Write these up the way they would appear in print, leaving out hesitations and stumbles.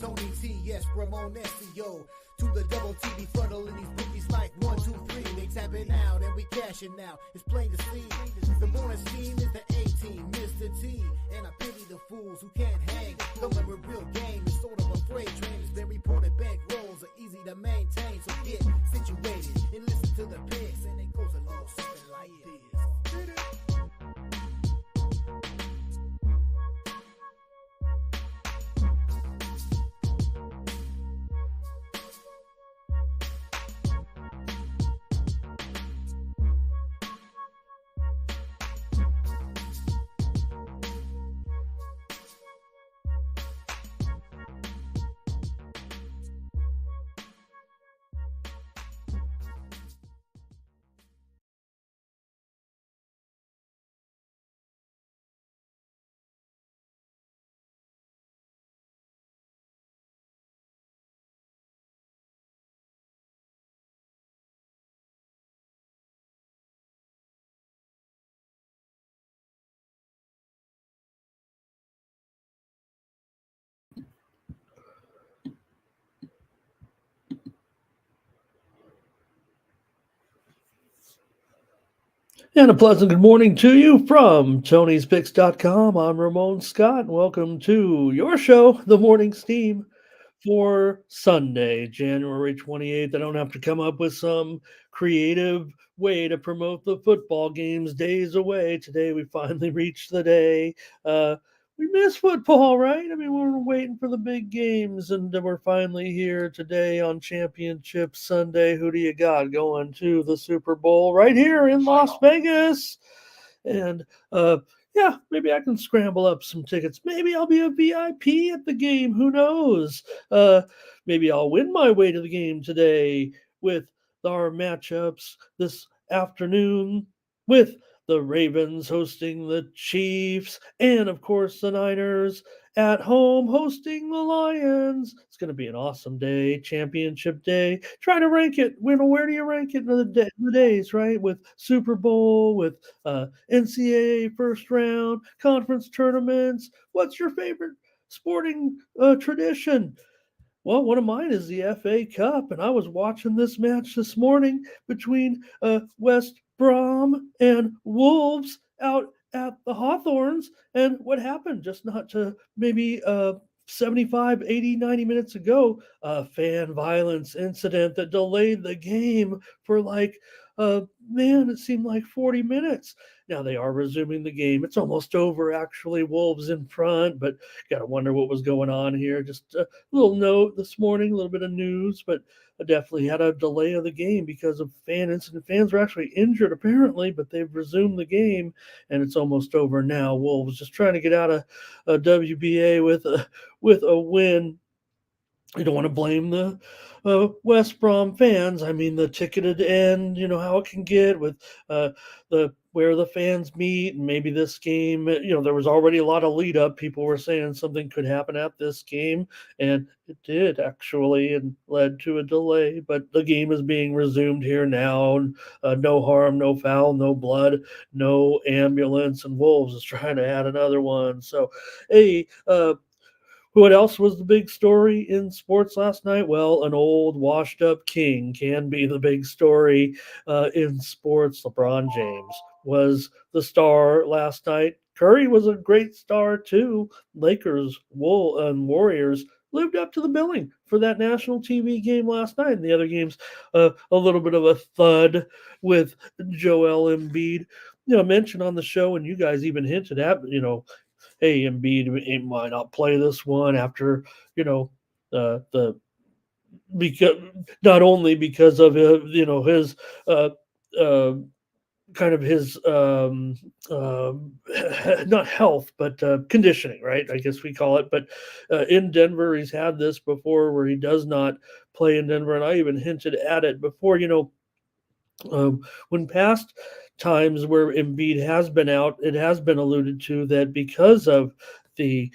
Tony T, yes, Ramon SEO. To the double T, be funnelin' these bookies like 1, 2, 3. They tapping out and we cashing out. It's plain to see. The morning team is the A-team, Mr. T. And I pity the fools who can't hang. Coming with real game, it's sort of a freight train. It's been reported bank rolls are easy to maintain. So get situated and listen to the picks. And it goes a little something like this. And a pleasant good morning to you from Tony'sPicks.com. I'm Ramon Scott. Welcome to your show, The Morning Steam, for Sunday, January 28th. I don't have to come up with some creative way to promote the football games days away. Today we finally reached the day. We miss football, right? I mean, we're waiting for the big games, and we're finally here today on Championship Sunday. Who do you got going to the Super Bowl right here in Las Vegas? And yeah, maybe I can scramble up some tickets. Maybe I'll be a VIP at the game. Who knows? Maybe I'll win my way to the game today with our matchups this afternoon with the Ravens hosting the Chiefs, and of course the Niners at home hosting the Lions. It's going to be an awesome day, championship day. Try to rank it. Where do you rank it in the days, right? With Super Bowl, with NCAA first round, conference tournaments. What's your favorite sporting tradition? Well, one of mine is the FA Cup, and I was watching this match this morning between West Brom and Wolves out at the Hawthorns. And what happened just not to maybe 75, 80, 90 minutes ago, a fan violence incident that delayed the game for it seemed like 40 minutes. Now they are resuming the game. It's almost over, actually. Wolves in front, but got to wonder what was going on here. Just a little note this morning, a little bit of news, but I definitely had a delay of the game because of fan incident. Fans were actually injured, apparently, but they've resumed the game, and it's almost over now. Wolves just trying to get out of WBA with a win. You don't want to blame the West Brom fans. I mean, the ticketed end, you know how it can get with the where the fans meet, and maybe this game. There was already a lot of lead up. People were saying something could happen at this game, and it did actually, and led to a delay. But the game is being resumed here now. And, no harm, no foul, no blood, no ambulance, and Wolves is trying to add another one. So, hey. What else was the big story in sports last night? Well, an old, washed up king can be the big story in sports. LeBron James was the star last night. Curry was a great star too. Lakers, and Warriors lived up to the billing for that national TV game last night. And the other games, a little bit of a thud with Joel Embiid. Mentioned on the show, and you guys even hinted at, hey, Embiid might not play this one after, the because not only because of his uh, kind of his not health but conditioning, right? I guess we call it. But in Denver, he's had this before where he does not play in Denver, and I even hinted at it before. When past times where Embiid has been out, it has been alluded to that because of the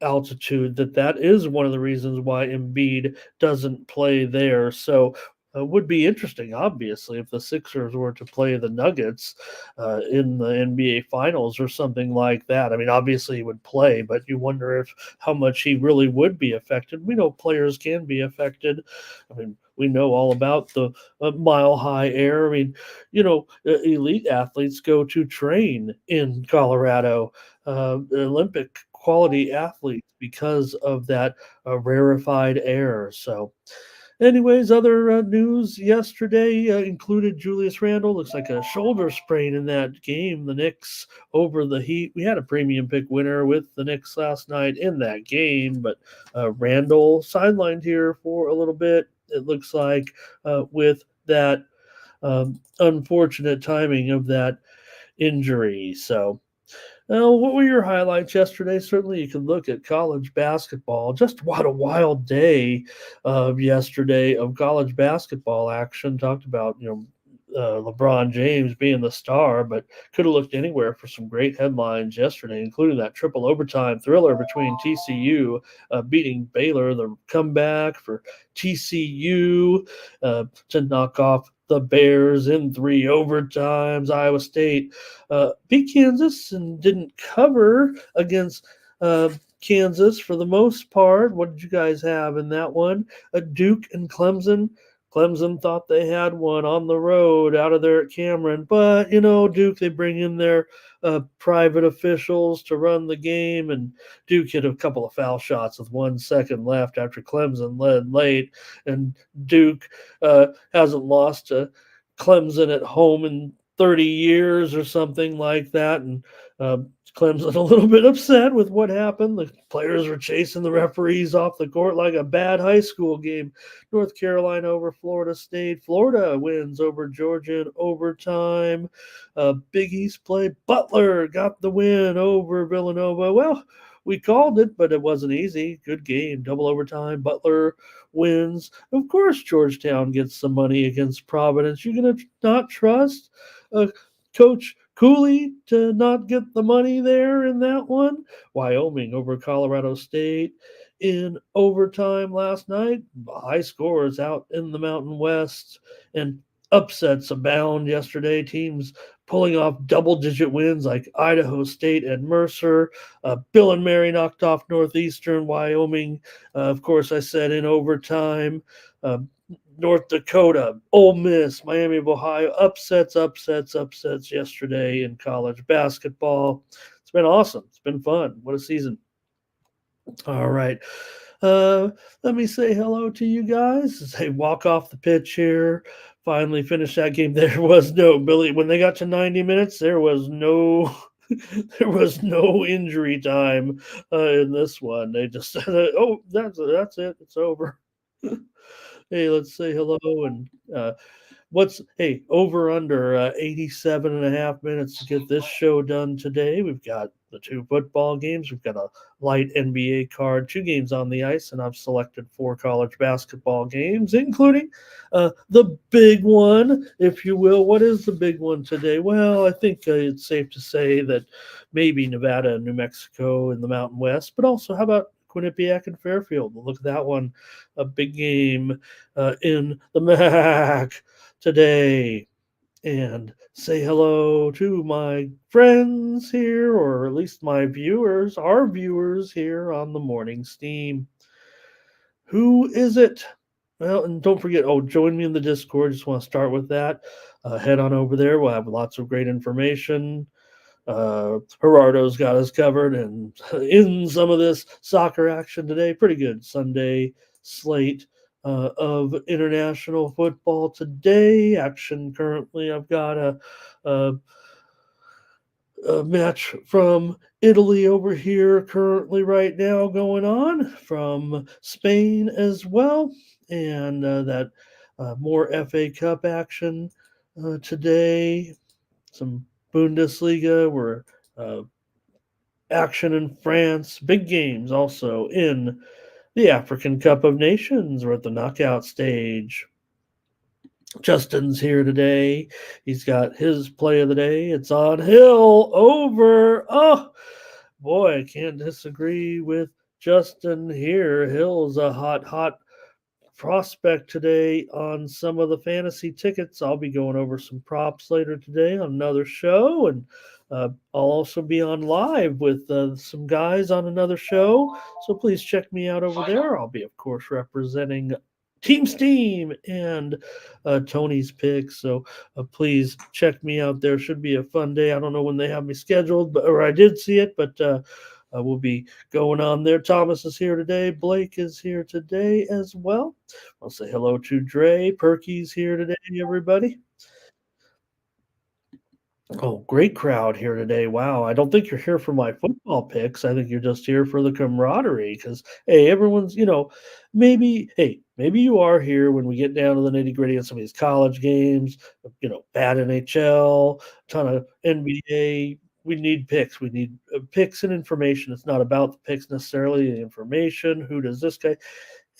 altitude, that is one of the reasons why Embiid doesn't play there. So would be interesting, obviously, if the Sixers were to play the Nuggets in the NBA Finals or something like that. I mean, obviously he would play, but you wonder if how much he really would be affected. We know players can be affected. I mean, we know all about the mile high air. I mean, elite athletes go to train in Colorado, Olympic quality athletes because of that rarefied air. So, anyways, other news yesterday included Julius Randle. Looks like a shoulder sprain in that game. The Knicks over the Heat. We had a premium pick winner with the Knicks last night in that game, but Randle sidelined here for a little bit. It looks like with that unfortunate timing of that injury. So, what were your highlights yesterday? Certainly, you could look at college basketball. Just what a wild day of yesterday of college basketball action. Talked about LeBron James being the star, but could have looked anywhere for some great headlines yesterday, including that triple overtime thriller between TCU beating Baylor, the comeback for TCU to knock off the Bears in 3 overtimes. Iowa State beat Kansas and didn't cover against Kansas for the most part. What did you guys have in that one? Duke and Clemson. Clemson thought they had one on the road out of there at Cameron, but Duke, they bring in their private officials to run the game, and Duke hit a couple of foul shots with 1 second left after Clemson led late, and Duke hasn't lost to Clemson at home in 30 years or something like that, and Clemson a little bit upset with what happened. The players were chasing the referees off the court like a bad high school game. North Carolina over Florida State. Florida wins over Georgia in overtime. Big East play. Butler got the win over Villanova. Well, we called it, but it wasn't easy. Good game. Double overtime. Butler wins. Of course, Georgetown gets some money against Providence. You're going to not trust Coach Cooley to not get the money there in that one. Wyoming over Colorado State in overtime last night. High scores out in the Mountain West, and upsets abound yesterday. Teams pulling off double-digit wins like Idaho State and Mercer. Bill and Mary knocked off Northeastern. Wyoming, of course, I said in overtime. North Dakota, Ole Miss, Miami of Ohio, upsets yesterday in college basketball. It's been awesome. It's been fun. What a season. All right. Let me say hello to you guys as they walk off the pitch here. Finally finish that game. There was no Billy. When they got to 90 minutes, there was no injury time in this one. They just said, "Oh, that's it. It's over." Hey, let's say hello and over under 87 and a half minutes to get this show done today. We've got the 2 football games. We've got a light NBA card, 2 games on the ice, and I've selected 4 college basketball games, including the big one, if you will. What is the big one today? Well, I think it's safe to say that maybe Nevada and New Mexico in the Mountain West, but also how about Quinnipiac and Fairfield? We'll look at that one. A big game in the MAC today. And say hello to my friends here, or at least my viewers, our viewers here on the Morning Steam. Who is it? Well, and don't forget, join me in the Discord. Just want to start with that. Head on over there. We'll have lots of great information. Gerardo's got us covered, and in some of this soccer action today, pretty good Sunday slate of international football today. Action currently, I've got a match from Italy over here currently right now going on, from Spain as well, and that more FA Cup action today. Some Bundesliga, where action in France, big games also in the African Cup of Nations. We're at the knockout stage. Justin's here today. He's got his play of the day. It's on Hill over. Oh, boy, I can't disagree with Justin here. Hill's a hot prospect today on some of the fantasy tickets. I'll be going over some props later today on another show, and I'll also be on live with some guys on another show. So please check me out over there. I'll be, of course, representing Team Steam and Tony's picks. So please check me out there. Should be a fun day. I don't know when they have me scheduled, but or I did see it, but we'll be going on there. Thomas is here today. Blake is here today as well. I'll say hello to Dre. Perky's here today, everybody. Oh, great crowd here today. Wow. I don't think you're here for my football picks. I think you're just here for the camaraderie because, hey, everyone's, maybe you are here when we get down to the nitty gritty of some of these college games, bad NHL, ton of NBA. We need picks. We need picks and information. It's not about the picks necessarily, the information. Who does this guy?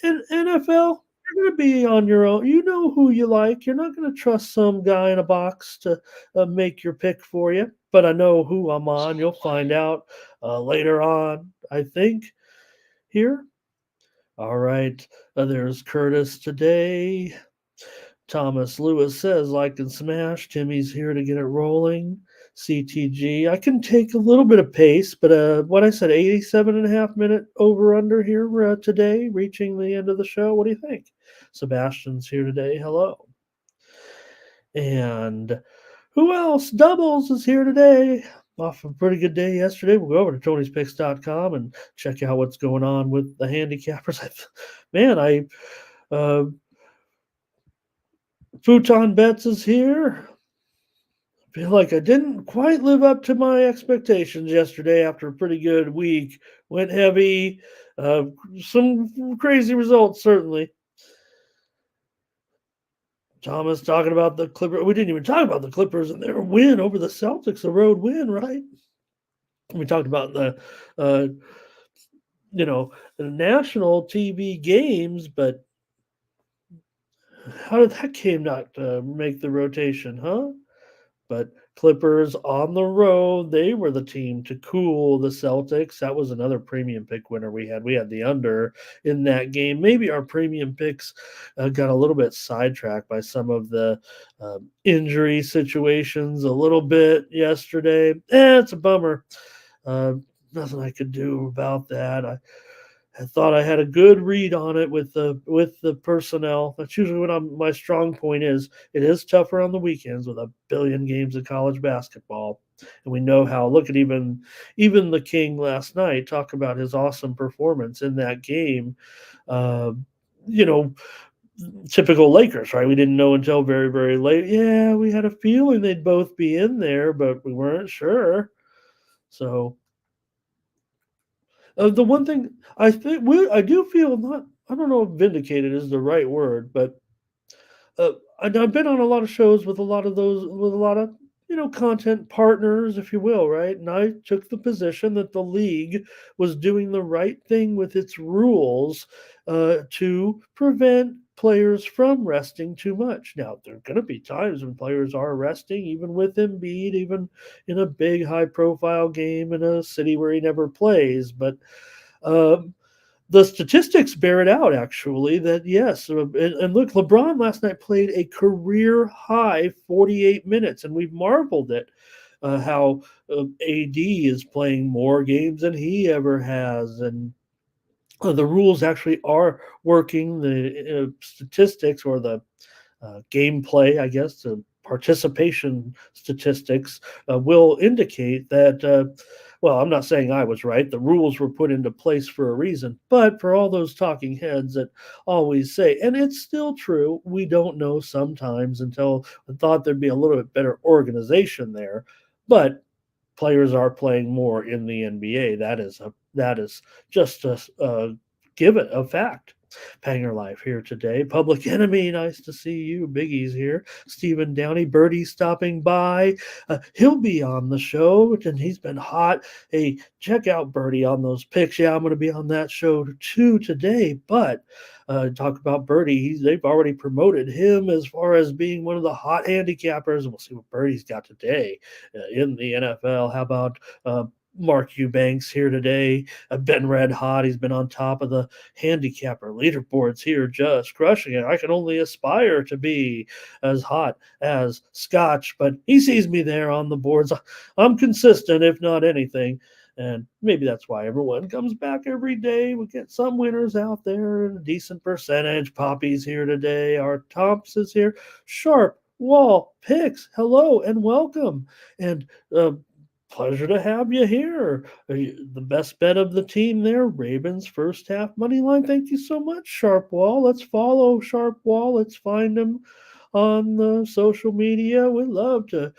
In NFL, you're going to be on your own. You know who you like. You're not going to trust some guy in a box to make your pick for you. But I know who I'm on. You'll find out later on, I think, here. All right. There's Curtis today. Thomas Lewis says, like and smash. Timmy's here to get it rolling. CTG. I can take a little bit of pace, but what I said, 87.5 minute over under here today, reaching the end of the show. What do you think? Sebastian's here today. Hello. And who else? Doubles is here today. Off a pretty good day yesterday. We'll go over to Tony'sPicks.com and check out what's going on with the handicappers. Uh, Futon Bets is here. Feel like I didn't quite live up to my expectations yesterday after a pretty good week. Went heavy. Some crazy results, certainly. Thomas talking about the Clippers. We didn't even talk about the Clippers and their win over the Celtics, a road win, right? We talked about the national TV games, but how did that game not make the rotation, huh? But Clippers on the road, they were the team to cool the Celtics. That was another premium pick winner we had. We had the under in that game. Maybe our premium picks got a little bit sidetracked by some of the injury situations a little bit yesterday. It's a bummer. Nothing I could do about that. I thought I had a good read on it with the personnel. That's usually what my strong point is. It is tougher on the weekends with a billion games of college basketball, and we know how. Look at even the King last night. Talk about his awesome performance in that game. You know, typical Lakers, right? We didn't know until very, very late. Yeah, we had a feeling they'd both be in there, but we weren't sure. So the one thing I do feel not, I don't know if vindicated is the right word, but I've been on a lot of shows with a lot of content partners, if you will, right? And I took the position that the league was doing the right thing with its rules to prevent players from resting too much. Now, there are going to be times when players are resting, even with Embiid, even in a big high-profile game in a city where he never plays. But um, the statistics bear it out, actually, that yes. And look, LeBron last night played a career high 48 minutes, and we've marveled at how AD is playing more games than he ever has. And the rules actually are working. The statistics or the gameplay, I guess, the participation statistics will indicate that. Well, I'm not saying I was right. The rules were put into place for a reason, but for all those talking heads that always say, and it's still true, we don't know sometimes until I thought there'd be a little bit better organization there. But players are playing more in the NBA. That is just a given, a fact. Panger Life here today. Public Enemy, nice to see you. Biggie's here. Stephen Downey, Birdie stopping by. He'll be on the show, and he's been hot. Hey, check out Birdie on those picks. Yeah, I'm going to be on that show too today. But talk about Birdie. They've already promoted him as far as being one of the hot handicappers. We'll see what Birdie's got today in the NFL. How about Mark Eubanks here today. Been red hot. He's been on top of the handicapper leaderboards here, just crushing it. I can only aspire to be as hot as Scotch, but he sees me there on the boards. I'm consistent, if not anything. And maybe that's why everyone comes back every day. We get some winners out there and a decent percentage. Poppy's here today. Our Tops is here. Sharp Wall Picks. Hello and welcome. And pleasure to have you here. The best bet of the team there, Ravens first half money line. Thank you so much, Sharp Wall. Let's follow Sharp Wall. Let's find him on the social media. We love to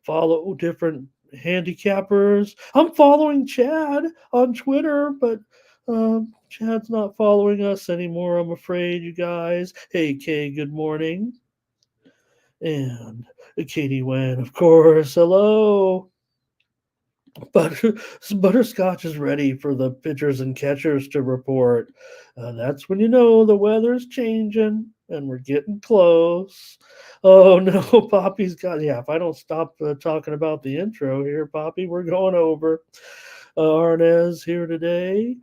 follow different handicappers. I'm following Chad on Twitter, but Chad's not following us anymore, I'm afraid, you guys. Hey, Kay, good morning. And Katie Wen, of course. Hello. Butterscotch is ready for the pitchers and catchers to report. That's when you know the weather's changing and we're getting close. Oh no, Poppy's got, yeah. If I don't stop talking about the intro here, Poppy, we're going over. Arnez here today.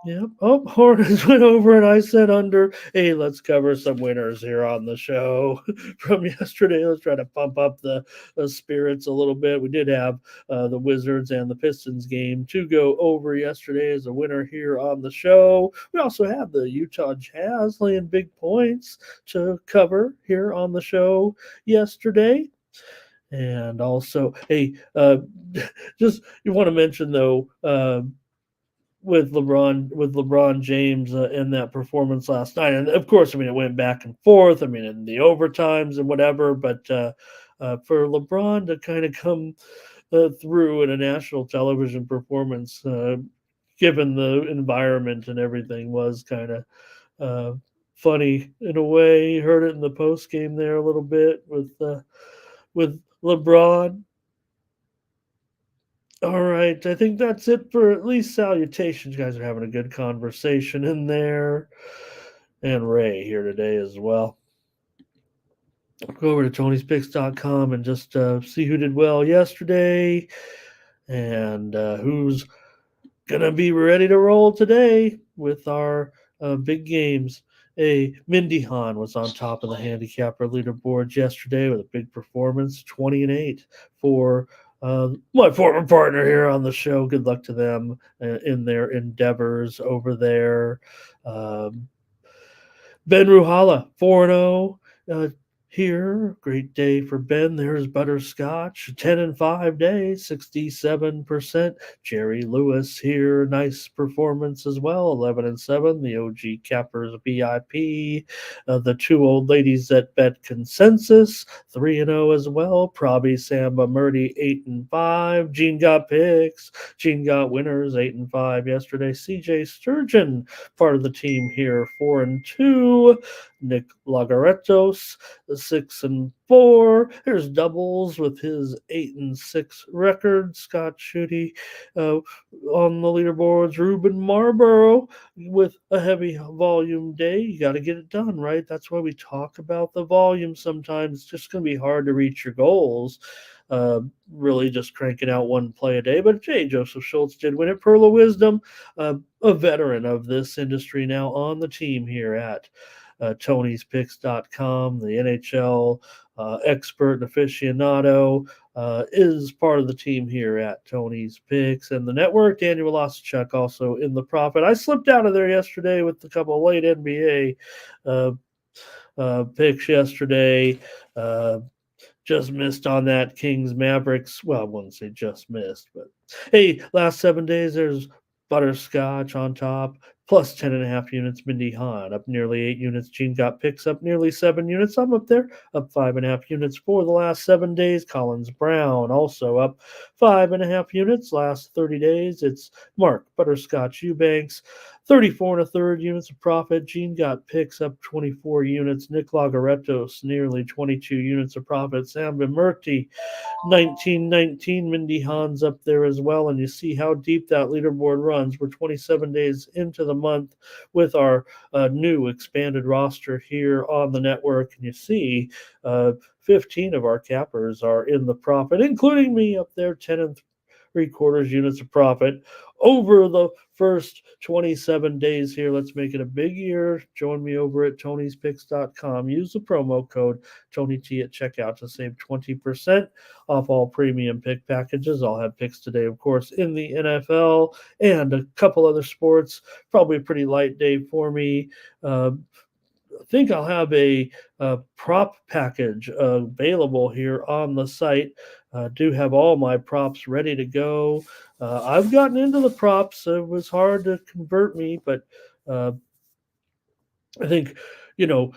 Yep. Oh, Hornets went over and I said under. Hey, let's cover some winners here on the show from yesterday. Let's try to pump up the spirits a little bit. We did have the Wizards and the Pistons game to go over yesterday as a winner here on the show. We also have the Utah Jazz laying big points to cover here on the show yesterday. And also, hey, just you want to mention though, with LeBron James in that performance last night, and of course, I mean it went back and forth. I mean in the overtimes and whatever, but for LeBron to kind of come through in a national television performance, given the environment and everything, was kind of funny in a way. You heard it in the post game there a little bit with LeBron. All right, I think that's it for at least salutations. You guys are having a good conversation in there. And Ray here today as well. Go over to Tony'sPicks.com and just see who did well yesterday and who's going to be ready to roll today with our big games. Mindy Han was on top of the handicapper leaderboards yesterday with a big performance, 20-8 for my former partner here on the show. Good luck to them in their endeavors over there. Ben Ruhala, 4-0 here. Great day for Ben. There's Butterscotch, 10-5 day, 67%. Jerry Lewis here, nice performance as well, 11-7. The OG Cappers VIP. The two old ladies that bet consensus, 3-0 as well. Probby Samba Murdy, 8-5. Gene got picks. Gene got winners, 8-5 yesterday. CJ Sturgeon, part of the team here, 4-2. Nick Lagaretos, 6-4. There's doubles with his 8-6 record. Scott Schutte on the leaderboards. Ruben Marlborough with a heavy volume day. You got to get it done, right? That's why we talk about the volume sometimes. It's just going to be hard to reach your goals. Really just cranking out one play a day. But J. Joseph Schultz did win it. Pearl of Wisdom, a veteran of this industry now on the team here at Tony'sPicks.com, the NHL expert and aficionado, is part of the team here at Tony's Picks and the network. Daniel Walashchuk also in the profit. I slipped out of there yesterday with a couple of late NBA picks yesterday. Just missed on that Kings Mavericks. Well, I wouldn't say just missed, but hey, last 7 days there's Butterscotch on top, plus 10.5 units. Mindy Han up nearly 8 units. Gene got picks up nearly 7 units. I'm up there, up 5.5 units for the last 7 days. Collins Brown also up 5.5 units last 30 days. It's Mark Butterscotch Eubanks, 34 1/3 units of profit. Gene got picks up 24 units. Nick Lagaretos nearly 22 units of profit. Sam Murty 1919. Mindy Han's up there as well. And you see how deep that leaderboard runs. We're 27 days into the month with our new expanded roster here on the network. And you see 15 of our cappers are in the profit, including me up there, 3/4 units of profit over the first 27 days here. Let's make it a big year. Join me over at Tony'sPicks.com. Use the promo code TonyT at checkout to save 20% off all premium pick packages. I'll have picks today, of course, in the NFL and a couple other sports. Probably a pretty light day for me. I think I'll have a prop package available here on the site. Do have all my props ready to go. I've gotten into the props. It was hard to convert me, but uh, I think, you know,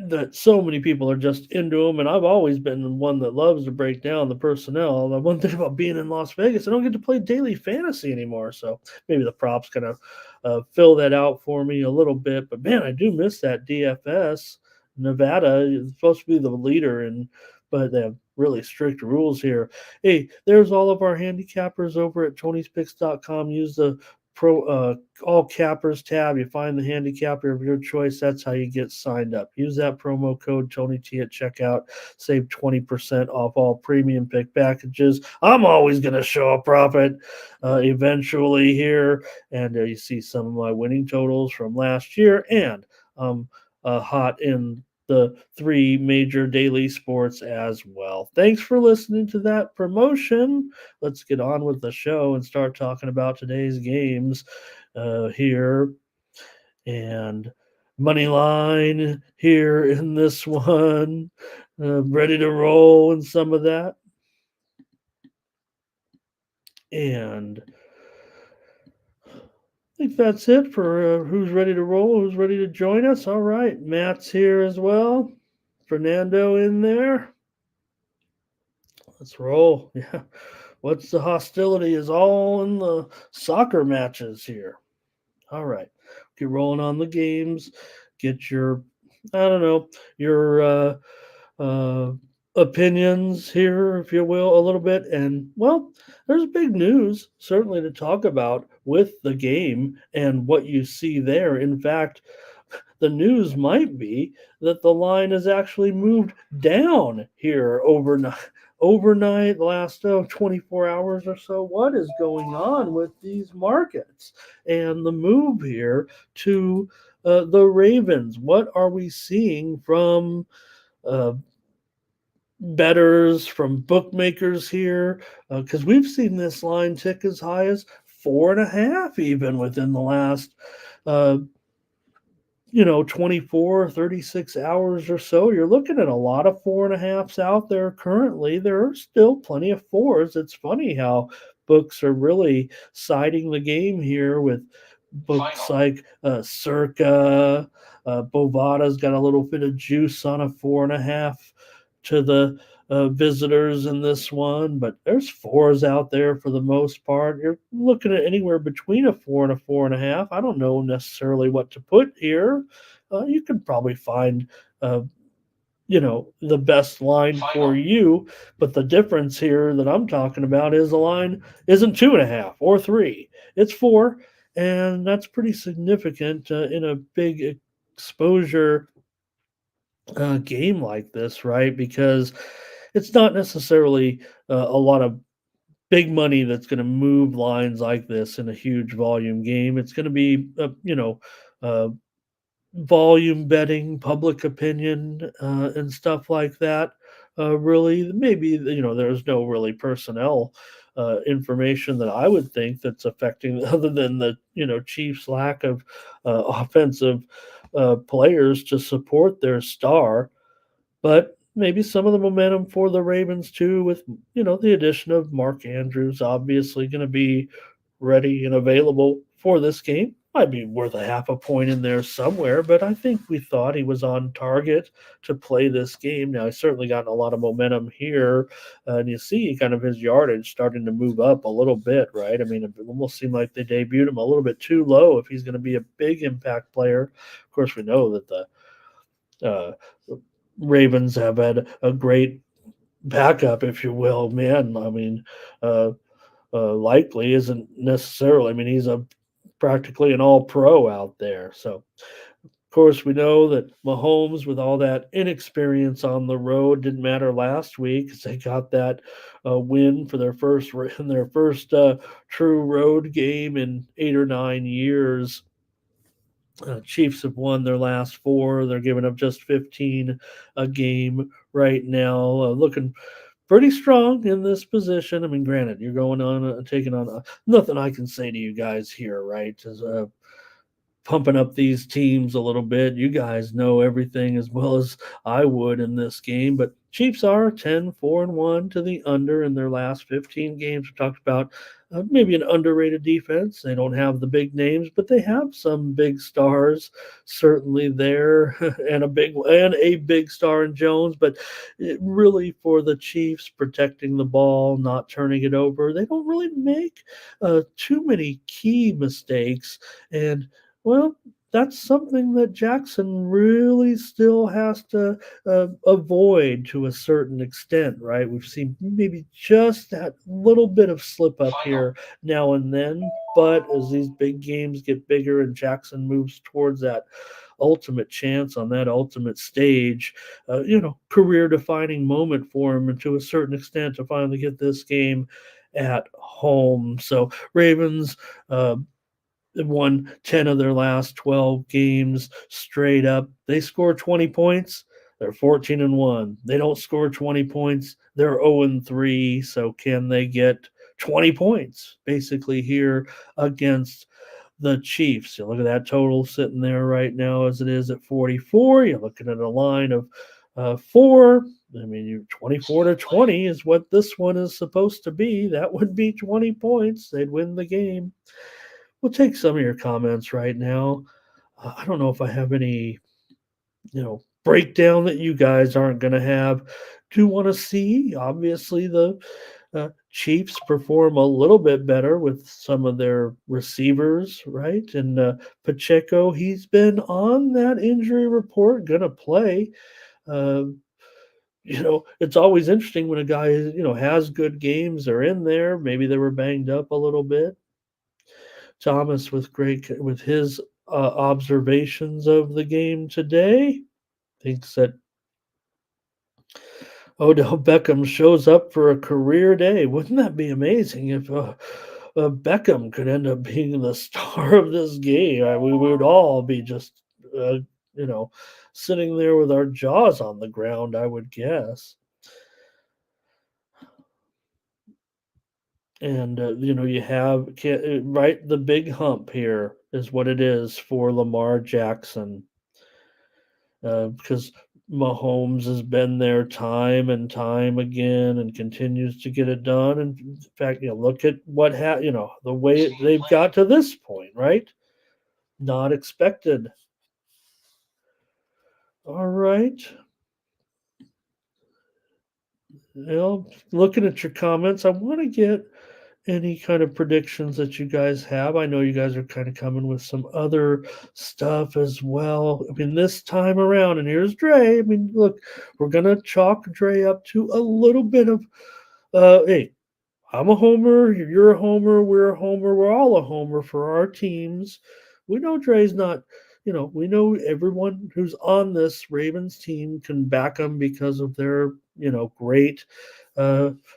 that so many people are just into them, and I've always been the one that loves to break down the personnel. The one thing about being in Las Vegas, I don't get to play daily fantasy anymore, so maybe the props kind of fill that out for me a little bit. But man, I do miss that DFS. Nevada is supposed to be the leader, but they have really strict rules here. Hey, there's all of our handicappers over at Tony'sPicks.com. Use the all cappers tab. You find the handicapper of your choice. That's how you get signed up. Use that promo code TonyT at checkout. Save 20% off all premium pick packages. I'm always going to show a profit eventually here. And you see some of my winning totals from last year. And hot in the 3 major daily sports as well. Thanks for listening to that promotion. Let's get on with the show and start talking about today's games here. And money line here in this one. Ready to roll in some of that. And I think that's it for who's ready to roll, who's ready to join us. All right, Matt's here as well. Fernando in there. Let's roll. Yeah. What's the hostility is all in the soccer matches here. All right. Get rolling on the games. Get your, I don't know, your opinions here, if you will, a little bit. And, well, there's big news, certainly, to talk about with the game and what you see there. In fact, the news might be that the line has actually moved down here overnight, last 24 hours or so. What is going on with these markets and the move here to the Ravens? What are we seeing from uh, bettors, from bookmakers here? Because we've seen this line tick as high as 4.5 even within the last 24, 36 hours or so. You're looking at a lot of 4.5s out there currently. There are still plenty of 4s. It's funny how books are really siding the game here with books like Circa. Bovada's got a little bit of juice on a 4.5 to the visitors in this one, but there's 4s out there for the most part. You're looking at anywhere between a 4 and a 4.5. I don't know necessarily what to put here. You can probably find, the best line for you, but the difference here that I'm talking about is the line isn't 2.5 or 3; it's 4, and that's pretty significant in a big exposure game like this, right? Because it's not necessarily a lot of big money that's going to move lines like this in a huge volume game. It's going to be, uh, volume betting, public opinion, and stuff like that. Really, maybe there's no really personnel information that I would think that's affecting, other than the Chiefs' lack of offensive players to support their star. But maybe some of the momentum for the Ravens too, with the addition of Mark Andrews, obviously going to be ready and available for this game. Might be worth a half a point in there somewhere, but I think we thought he was on target to play this game. Now, he's certainly gotten a lot of momentum here, and you see kind of his yardage starting to move up a little bit, right? I mean, it almost seemed like they debuted him a little bit too low if he's going to be a big impact player. Of course, we know that the Ravens have had a great backup, if you will. Man, I mean, Likely isn't necessarily. I mean, he's practically an all-pro out there. So course, we know that Mahomes, with all that inexperience on the road, didn't matter last week because they got that win for their first true road game in 8 or 9 years. Chiefs have won their last four. They're giving up just 15 a game right now. Looking pretty strong in this position. I mean, granted, you're going on taking on nothing I can say to you guys here, right? Is pumping up these teams a little bit. You guys know everything as well as I would in this game, but Chiefs are 10-4-1 to the under in their last 15 games. We talked about maybe an underrated defense. They don't have the big names, but they have some big stars certainly there, and a big star in Jones. But really, for the Chiefs, protecting the ball, not turning it over, they don't really make too many key mistakes. And well, that's something that Jackson really still has to avoid to a certain extent, right? We've seen maybe just that little bit of slip up here now and then, but as these big games get bigger and Jackson moves towards that ultimate chance on that ultimate stage, career defining moment for him, and to a certain extent to finally get this game at home. So Ravens. They've won 10 of their last 12 games straight up. They score 20 points, they're 14-1. They don't score 20 points, they're 0-3. So can they get 20 points basically here against the Chiefs? You look at that total sitting there right now as it is at 44. You're looking at a line of 4. I mean, you 24-20 is what this one is supposed to be. That would be 20 points. They'd win the game. We'll take some of your comments right now. I don't know if I have any, breakdown that you guys aren't going to have. Do want to see, obviously, the Chiefs perform a little bit better with some of their receivers, right? And Pacheco, he's been on that injury report, going to play. Uh, it's always interesting when a guy, has good games. They're in there. Maybe they were banged up a little bit. Thomas with his observations of the game today thinks that Odell Beckham shows up for a career day. Wouldn't that be amazing if Beckham could end up being the star of this game? We would all be just, sitting there with our jaws on the ground, I would guess. And, you have right, the big hump here is what it is for Lamar Jackson. Because Mahomes has been there time and time again and continues to get it done. And in fact, look at the way they've got to this point, right? Not expected. All right. Looking at your comments, I want to get any kind of predictions that you guys have. I know you guys are kind of coming with some other stuff as well. I mean, this time around, and here's Dre. I mean, look, we're gonna chalk Dre up to a little bit of hey, I'm a homer, you're a homer, we're a homer, we're all a homer for our teams. We know Dre's not, we know everyone who's on this Ravens team can back them because of their, great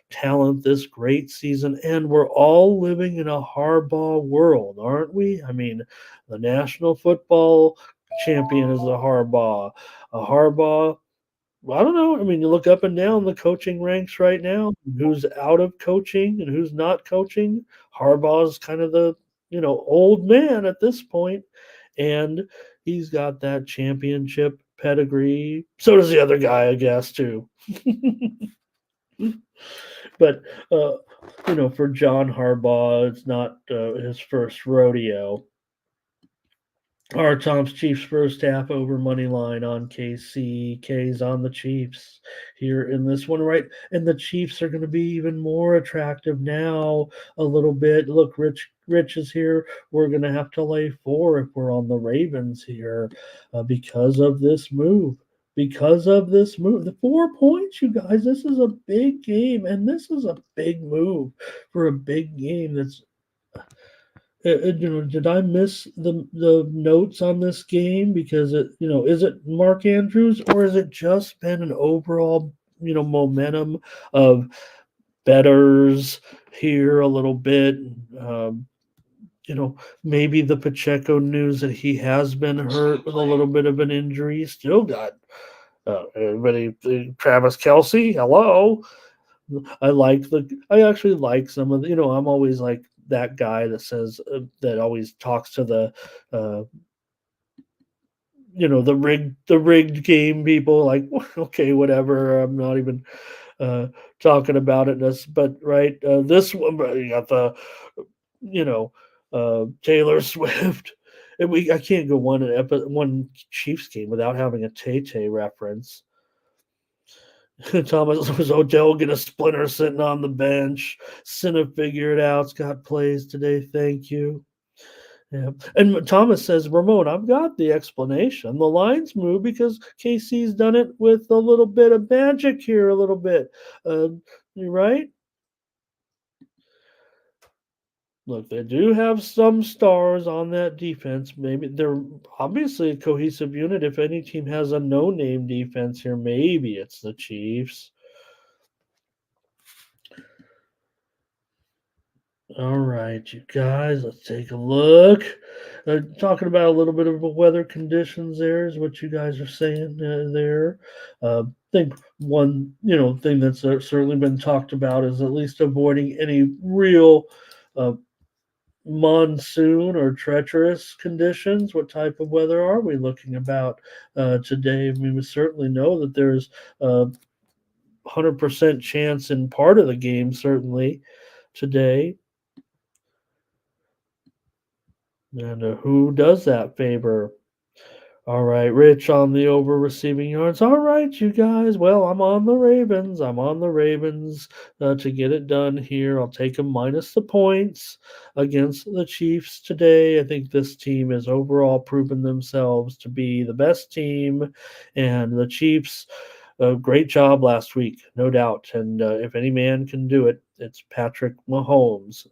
talent this great season. And we're all living in a Harbaugh world, aren't we? I mean, the National Football Champion is a Harbaugh. A Harbaugh, I don't know. I mean, you look up and down the coaching ranks right now, who's out of coaching and who's not coaching. Harbaugh's kind of the, old man at this point, and he's got that championship pedigree. So does the other guy, I guess, too. But for John Harbaugh, it's not his first rodeo. Our Tom's Chiefs first half over money line on KC. K's on the Chiefs here in this one, right? And the Chiefs are going to be even more attractive now a little bit. Look, Rich is here. We're going to have to lay 4 if we're on the Ravens here because of this move. Because of this move, the 4 points, you guys, this is a big game, and this is a big move for a big game did I miss the notes on this game? Because is it Mark Andrews, or has it just been an overall, momentum of betters here a little bit? Um, Maybe the Pacheco news that he has been hurt with a little bit of an injury. Still got everybody. Travis Kelsey, hello. I actually like some of the, I'm always like that guy that says that always talks to the uh, the rigged game people, like, okay, whatever, I'm not even uh, talking about it. But right, this one, but you got the you know Taylor Swift. And I can't go one Chiefs game without having a Tay Tay reference. Thomas was Odell get a splinter sitting on the bench. Cinna figured out. Scott plays today. Thank you. Yeah. And Thomas says, Ramon, I've got the explanation. The lines move because KC's done it with a little bit of magic here, a little bit. You right? Look, they do have some stars on that defense. Maybe they're obviously a cohesive unit. If any team has a no-name defense here, maybe it's the Chiefs. All right, you guys, let's take a look. Talking about a little bit of the weather conditions there is what you guys are saying there. I think one, thing that's certainly been talked about is at least avoiding any real uh, monsoon or treacherous conditions. What type of weather are we looking about today? I mean, we certainly know that there's a 100% chance in part of the game, certainly today. And who does that favor? All right, Rich on the over receiving yards. All right, you guys. Well, I'm on the Ravens. I'm on the Ravens to get it done here. I'll take them minus the points against the Chiefs today. I think this team has overall proven themselves to be the best team, and the Chiefs. Great job last week, no doubt. And if any man can do it, it's Patrick Mahomes,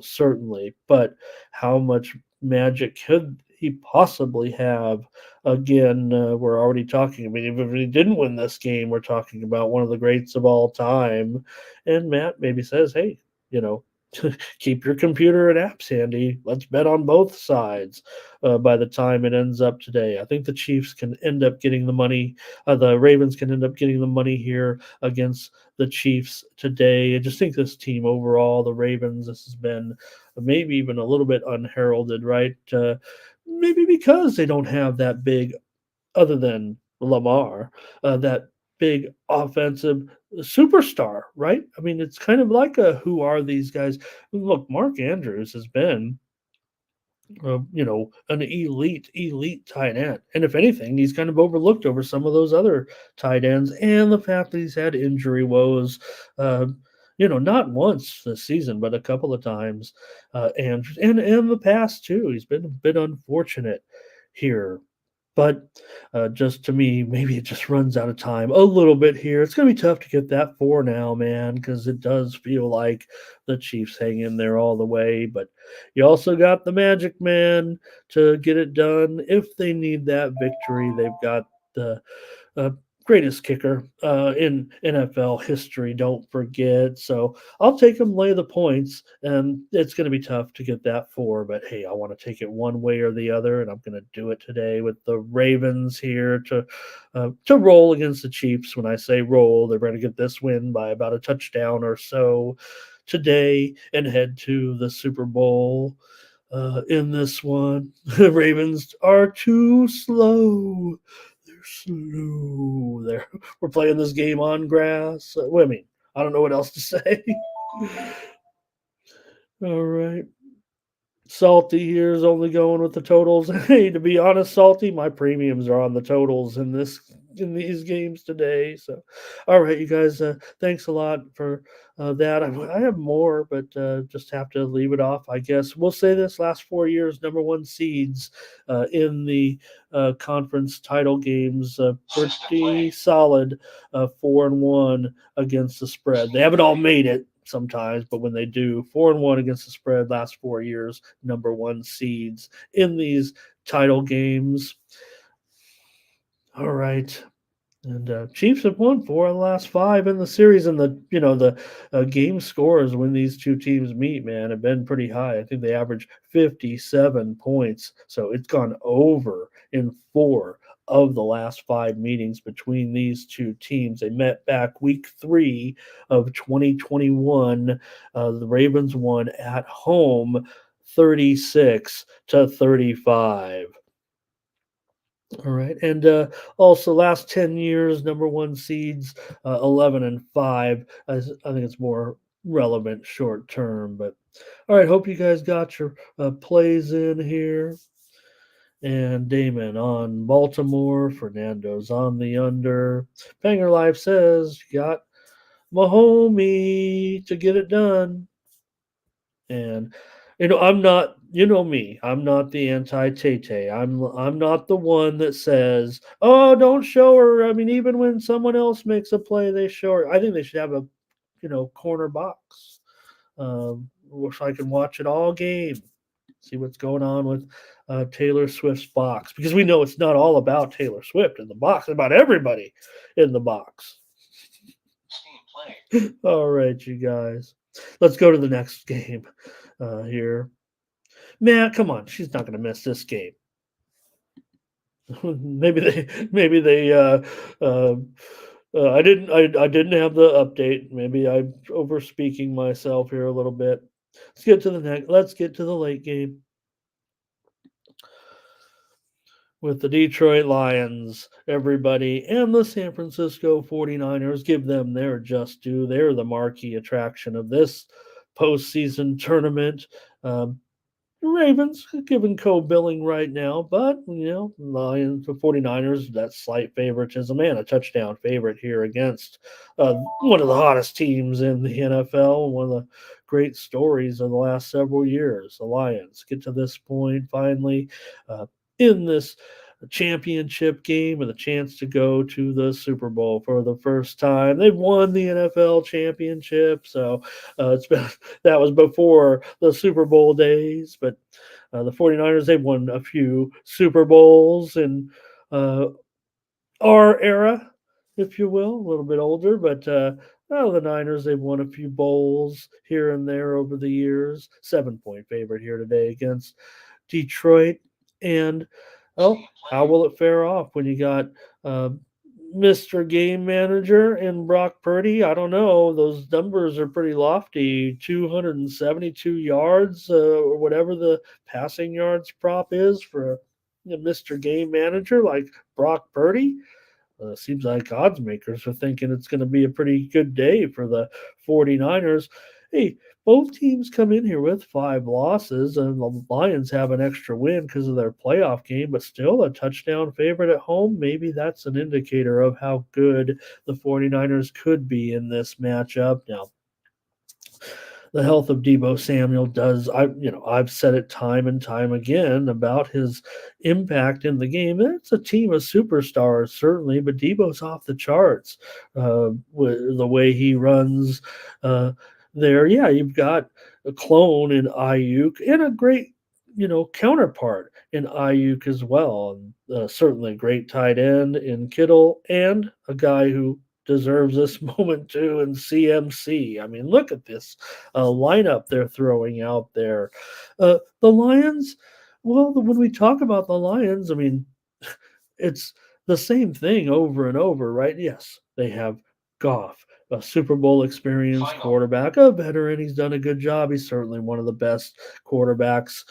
certainly. But how much magic could he possibly have? Again, we're already talking. I mean, even if he didn't win this game, we're talking about one of the greats of all time. And Matt maybe says, hey, you know, keep your computer and apps handy. Let's bet on both sides by the time it ends up today. I think the Chiefs can end up getting the money. The Ravens can end up getting the money here against the Chiefs today. I just think this team overall, the Ravens, this has been maybe even a little bit unheralded, right? Maybe because they don't have that big, other than Lamar, that big offensive superstar, right? I mean, it's kind of like a who are these guys? Look, Mark Andrews has been an elite tight end. And if anything, he's kind of overlooked over some of those other tight ends. And the fact that he's had injury woes, not once this season, but a couple of times. And in the past, too, he's been a bit unfortunate here. But just to me, maybe it just runs out of time a little bit here. It's going to be tough to get that 4 now, man, because it does feel like the Chiefs hang in there all the way. But you also got the Magic Man to get it done. If they need that victory, they've got the uh, greatest kicker in NFL history. Don't forget. So I'll take them, lay the points, and it's going to be tough to get that 4. But hey, I want to take it one way or the other, and I'm going to do it today with the Ravens here to roll against the Chiefs. When I say roll, they're going to get this win by about a touchdown or so today and head to the Super Bowl. In this one, the Ravens are too slow. Slow. There, we're playing this game on grass. I mean, I don't know what else to say. All right. Salty here is only going with the totals. Hey, to be honest, Salty, my premiums are on the totals in these games today. So, all right, you guys, thanks a lot for that. I have more, but just have to leave it off. I guess we'll say this: last 4 years, number one seeds in the conference title games, pretty solid, 4-1 against the spread. They haven't all made it. sometimes, but when they do, 4-1 against the spread last 4 years, number one seeds in these title games. All right. And Chiefs have won 4 of the last 5 in the series, and the game scores when these two teams meet, man, have been pretty high. I think they average 57 points, so it's gone over in 4 of the last 5 meetings between these two teams. They met back week 3 of 2021. The Ravens won at home 36-35. All right, and also last 10 years, number one seeds, 11-5. I think it's more relevant short term, but all right. Hope you guys got your plays in here. And Damon on Baltimore, Fernando's on the under. Banger Life says you got Mahomie to get it done. And I'm not, me. I'm not the anti-Tay. I'm not the one that says, "Oh, don't show her." I mean, even when someone else makes a play, they show her. I think they should have a, corner box, so I can watch it all game, see what's going on with Taylor Swift's box, because we know it's not all about Taylor Swift in the box; it's about everybody in the box. All right, you guys. Let's go to the next game here. Man, come on, she's not going to miss this game. maybe they. I didn't have the update. Maybe I'm over speaking myself here a little bit. Let's get to the next. Let's get to the late game with the Detroit Lions, everybody, and the San Francisco 49ers. Give them their just due. They're the marquee attraction of this postseason tournament. Ravens giving co-billing right now, but Lions, the 49ers, that slight favoritism and a touchdown favorite here against one of the hottest teams in the NFL, one of the great stories of the last several years. The Lions get to this point finally in this championship game with a chance to go to the Super Bowl for the first time. They've won the NFL championship, so that was before the Super Bowl days, but the 49ers, they've won a few Super Bowls in our era, if you will, a little bit older, but the Niners, they've won a few bowls here and there over the years. 7-point favorite here today against Detroit. And how will it fare off when you got Mr. Game Manager and Brock Purdy? I don't know. Those numbers are pretty lofty. 272 yards or whatever the passing yards prop is for Mr. Game Manager like Brock Purdy. Seems like odds makers are thinking it's going to be a pretty good day for the 49ers. Hey, both teams come in here with 5 losses, and the Lions have an extra win because of their playoff game, but still a touchdown favorite at home. Maybe that's an indicator of how good the 49ers could be in this matchup. Now, the health of Deebo Samuel I've said it time and time again about his impact in the game. It's a team of superstars, certainly, but Deebo's off the charts with the way he runs there. Yeah, you've got a clone in Ayuk and a great, counterpart in Ayuk as well. And certainly a great tight end in Kittle and a guy who deserves this moment too in CMC. I mean, look at this lineup they're throwing out there. The Lions, well, when we talk about the Lions, I mean, it's the same thing over and over, right? Yes, they have Goff, a Super Bowl experienced quarterback, a veteran. He's done a good job. He's certainly one of the best quarterbacks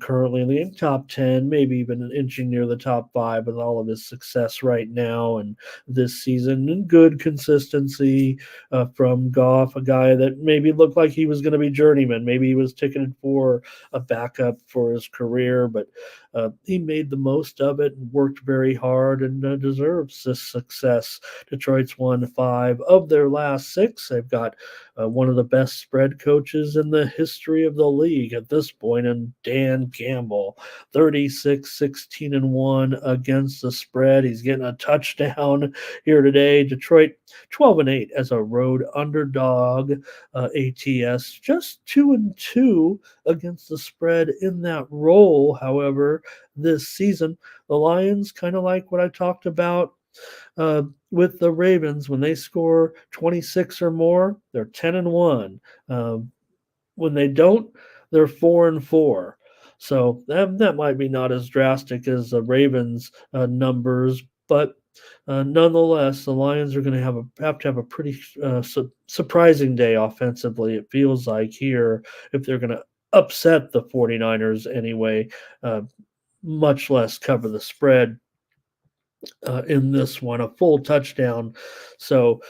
currently in the top 10, maybe even inching near the top 5 with all of his success right now and this season. And good consistency from Goff, a guy that maybe looked like he was going to be journeyman. Maybe he was ticketed for a backup for his career, but he made the most of it and worked very hard and deserves this success. Detroit's won 5 of their last last 6. They've got one of the best spread coaches in the history of the league at this point, and Dan Campbell, 36, 16, and 1 against the spread. He's getting a touchdown here today. Detroit 12 and 8 as a road underdog. ATS just 2 and 2 against the spread in that role. However, this season, the Lions, kind of like what I talked about uh, with the Ravens, when they score 26 or more, they're 10 and 1. When they don't, they're 4 and 4. So that might be not as drastic as the Ravens numbers, but nonetheless, the Lions are going to have a pretty surprising day offensively. It feels like here, if they're going to upset the 49ers anyway, uh, much less cover the spread in this one, a full touchdown. So,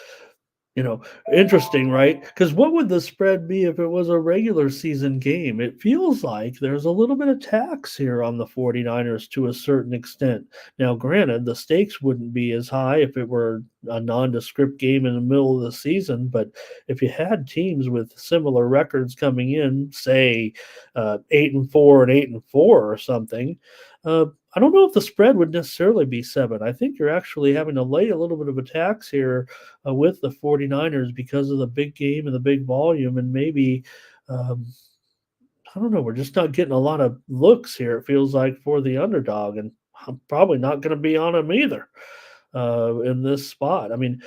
you know, interesting, right? Because what would the spread be if it was a regular season game? It feels like there's a little bit of tax here on the 49ers to a certain extent. Now, granted, the stakes wouldn't be as high if it were a nondescript game in the middle of the season, but if you had teams with similar records coming in, say 8-4 and 8-4 or something, I don't know if the spread would necessarily be 7. I think you're actually having to lay a little bit of a tax here with the 49ers because of the big game and the big volume, and maybe um, I don't know, we're just not getting a lot of looks here, it feels like, for the underdog, and I'm probably not going to be on them either in this spot. I mean,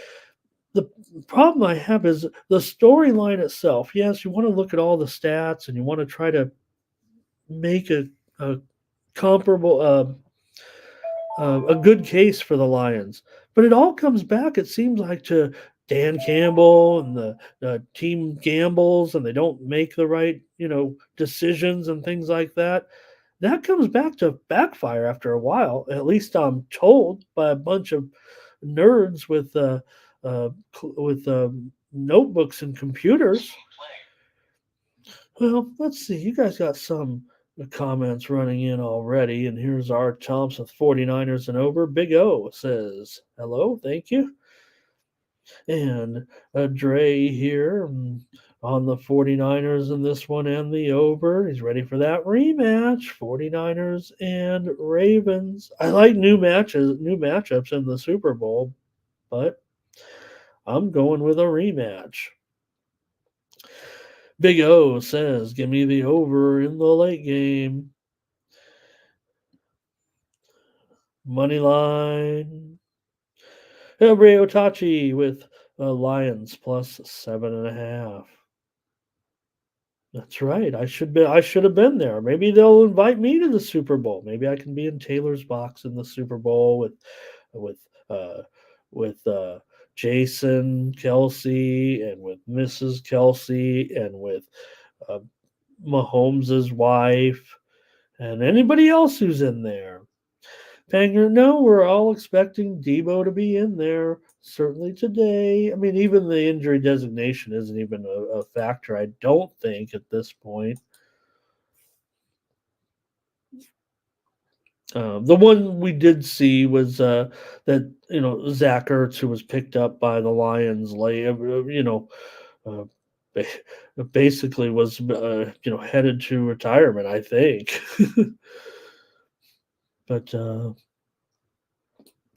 the problem I have is the storyline itself. Yes, you want to look at all the stats and you want to try to make a comparable a good case for the Lions. But it all comes back, it seems like, to Dan Campbell and the team gambles, and they don't make the right, decisions and things like that. That comes back to backfire after a while. At least I'm told by a bunch of nerds with notebooks and computers. Well, let's see. You guys got some comments running in already. And here's our Thompson 49ers and over. Big O says, hello, thank you. And Dre here on the 49ers in this one and the over. He's ready for that rematch. 49ers and Ravens. I like new matchups in the Super Bowl, but I'm going with a rematch. Big O says, give me the over in the late game. Money line. Ray Otachi with Lions plus 7.5. That's right. I should have been there. Maybe they'll invite me to the Super Bowl. Maybe I can be in Taylor's box in the Super Bowl with uh with Jason Kelsey and with Mrs. Kelsey and with uh, Mahomes' wife and anybody else who's in there. Panger, no, we're all expecting Debo to be in there, certainly today. I mean, even the injury designation isn't even a factor, I don't think, at this point. The one we did see was that, Zach Ertz, who was picked up by the Lions late, uh, basically was, headed to retirement, I think. But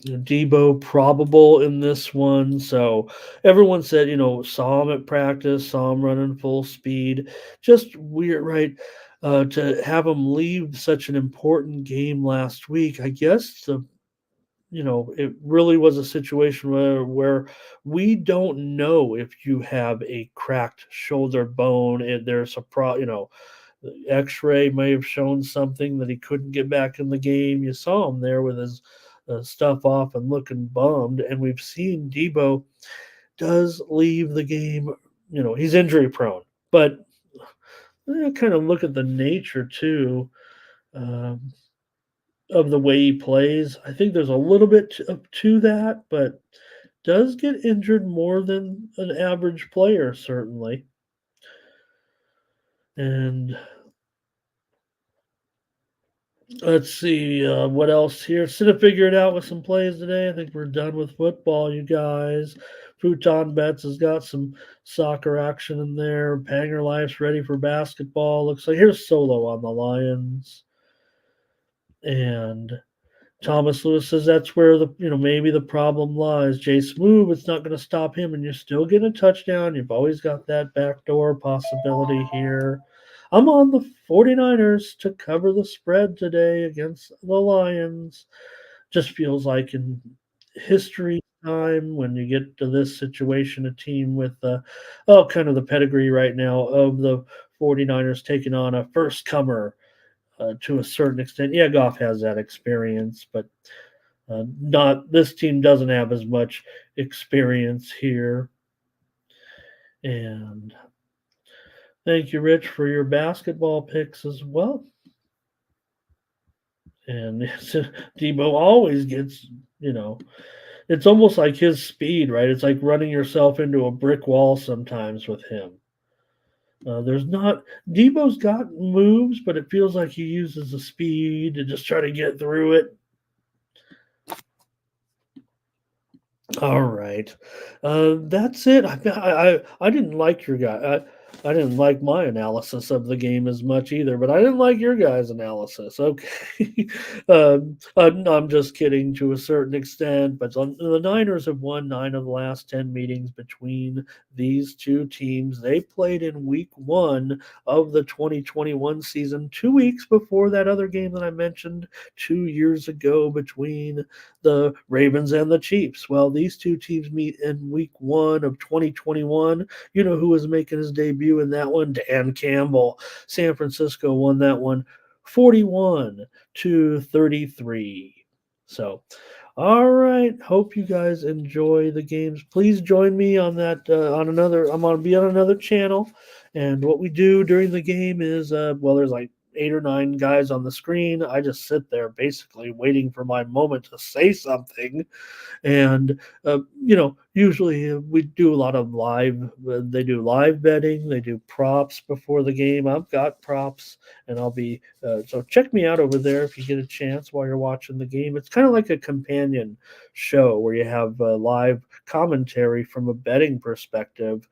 Debo probable in this one. So everyone said, saw him at practice, saw him running full speed. Just weird, right? To have him leave such an important game last week. I guess it really was a situation where we don't know if you have a cracked shoulder bone and there's a the x-ray may have shown something that he couldn't get back in the game. You saw him there with his stuff off and looking bummed, and we've seen Debo does leave the game. He's injury prone, but kind of look at the nature too um, of the way he plays. I think there's a little bit to that, but does get injured more than an average player, certainly. And let's see what else here. Should have figured out with some plays today. I think we're done with football, you guys. Futon Bets has got some soccer action in there. Panger Life's ready for basketball. Looks like here's Solo on the Lions. And Thomas Lewis says that's where maybe the problem lies. Jay Smoove, it's not going to stop him, and you're still getting a touchdown. You've always got that backdoor possibility here. I'm on the 49ers to cover the spread today against the Lions. Just feels like in history time when you get to this situation, a team with kind of the pedigree right now of the 49ers taking on a first comer to a certain extent. Yeah, Goff has that experience, but not this team doesn't have as much experience here. And thank you, Rich, for your basketball picks as well. And Debo always gets, it's almost like his speed, right? It's like running yourself into a brick wall sometimes with him. There's not Debo's got moves, but it feels like he uses the speed to just try to get through it. All right, that's it. I didn't like your guy. I didn't like my analysis of the game as much either, but I didn't like your guys' analysis. Okay, I'm just kidding to a certain extent, but the Niners have won 9 of the last 10 meetings between these two teams. They played in Week 1 of the 2021 season, 2 weeks before that other game that I mentioned 2 years ago between the Ravens and the Chiefs. Well, these two teams meet in Week 1 of 2021. You know who was making his debut in that one? Dan Campbell. San Francisco won that one 41-33. So, all right. Hope you guys enjoy the games. Please join me on that. On another. I'm going to be on another channel, and what we do during the game is, there's like 8 or 9 guys on the screen. I just sit there basically waiting for my moment to say something. And, usually we do a lot of they do live betting, they do props before the game. I've got props, and I'll be, so check me out over there if you get a chance while you're watching the game. It's kind of like a companion show where you have live commentary from a betting perspective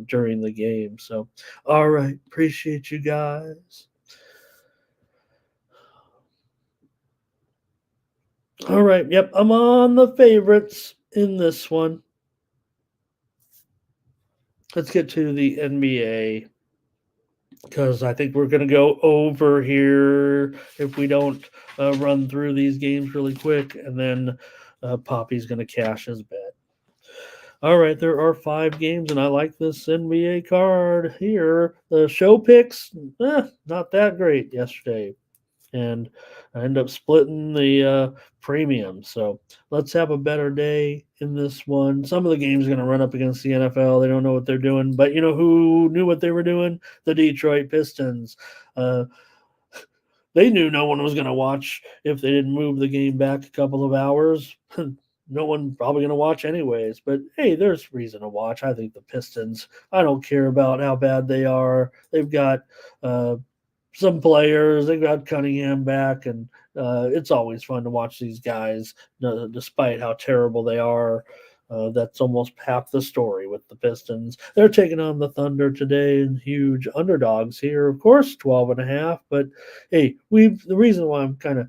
during the game. So, all right. Appreciate you guys. All right. Yep. I'm on the favorites in this one. Let's get to the NBA because I think we're going to go over here if we don't run through these games really quick. And then Poppy's going to cash his bet. All right. There are 5 games, and I like this NBA card here. The show picks, not that great yesterday. And I end up splitting the premium. So let's have a better day in this one. Some of the games are going to run up against the NFL. They don't know what they're doing. But you know who knew what they were doing? The Detroit Pistons. They knew no one was going to watch if they didn't move the game back a couple of hours. No one probably going to watch anyways. But hey, there's reason to watch. I think the Pistons, I don't care about how bad they are. They've got some players. They got Cunningham back, and it's always fun to watch these guys, despite how terrible they are. That's almost half the story with the Pistons. They're taking on the Thunder today, and huge underdogs here, of course, 12.5. But hey, the reason why I'm kind of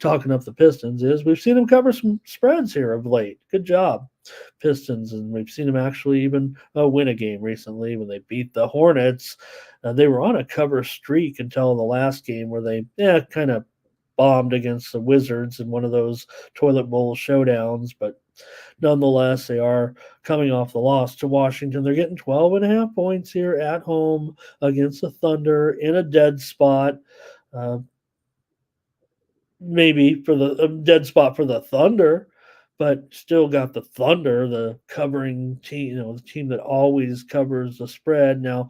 talking up the Pistons is we've seen them cover some spreads here of late. Good job, Pistons, and we've seen them actually even win a game recently when they beat the Hornets. They were on a cover streak until the last game where they kind of bombed against the Wizards in one of those toilet bowl showdowns, but nonetheless, they are coming off the loss to Washington. They're getting 12.5 points here at home against the Thunder in a dead spot. Maybe for the dead spot for the Thunder, but still got the Thunder, the covering team, the team that always covers the spread. Now,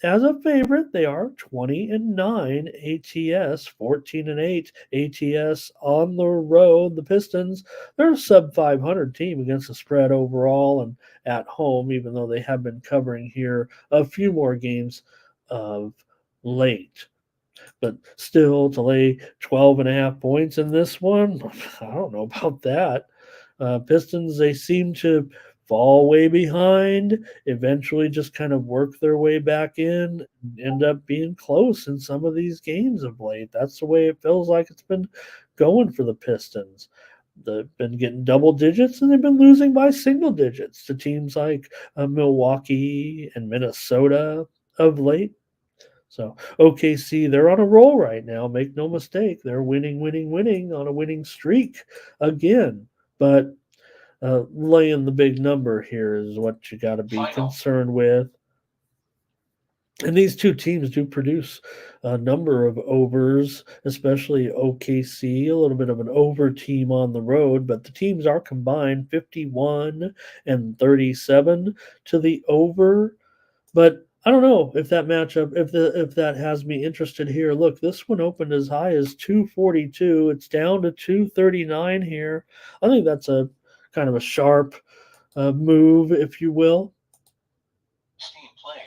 as a favorite, they are 20-9 ATS, 14-8 ATS on the road. The Pistons, they're a sub 500 team against the spread overall and at home, even though they have been covering here a few more games of late. But still, to lay 12.5 points in this one, I don't know about that. Pistons, they seem to fall way behind, eventually just kind of work their way back in, end up being close in some of these games of late. That's the way it feels like it's been going for the Pistons. They've been getting double digits and they've been losing by single digits to teams like Milwaukee and Minnesota of late. So OKC, they're on a roll right now. Make no mistake, they're winning, winning, winning on a winning streak again. But laying the big number here is what you got to be concerned with. And these two teams do produce a number of overs, especially OKC, a little bit of an over team on the road, but the teams are combined 51 and 37 to the over. But I don't know if that matchup, if that has me interested here. Look, this one opened as high as 242. It's down to 239 here. I think that's a kind of a sharp move, if you will.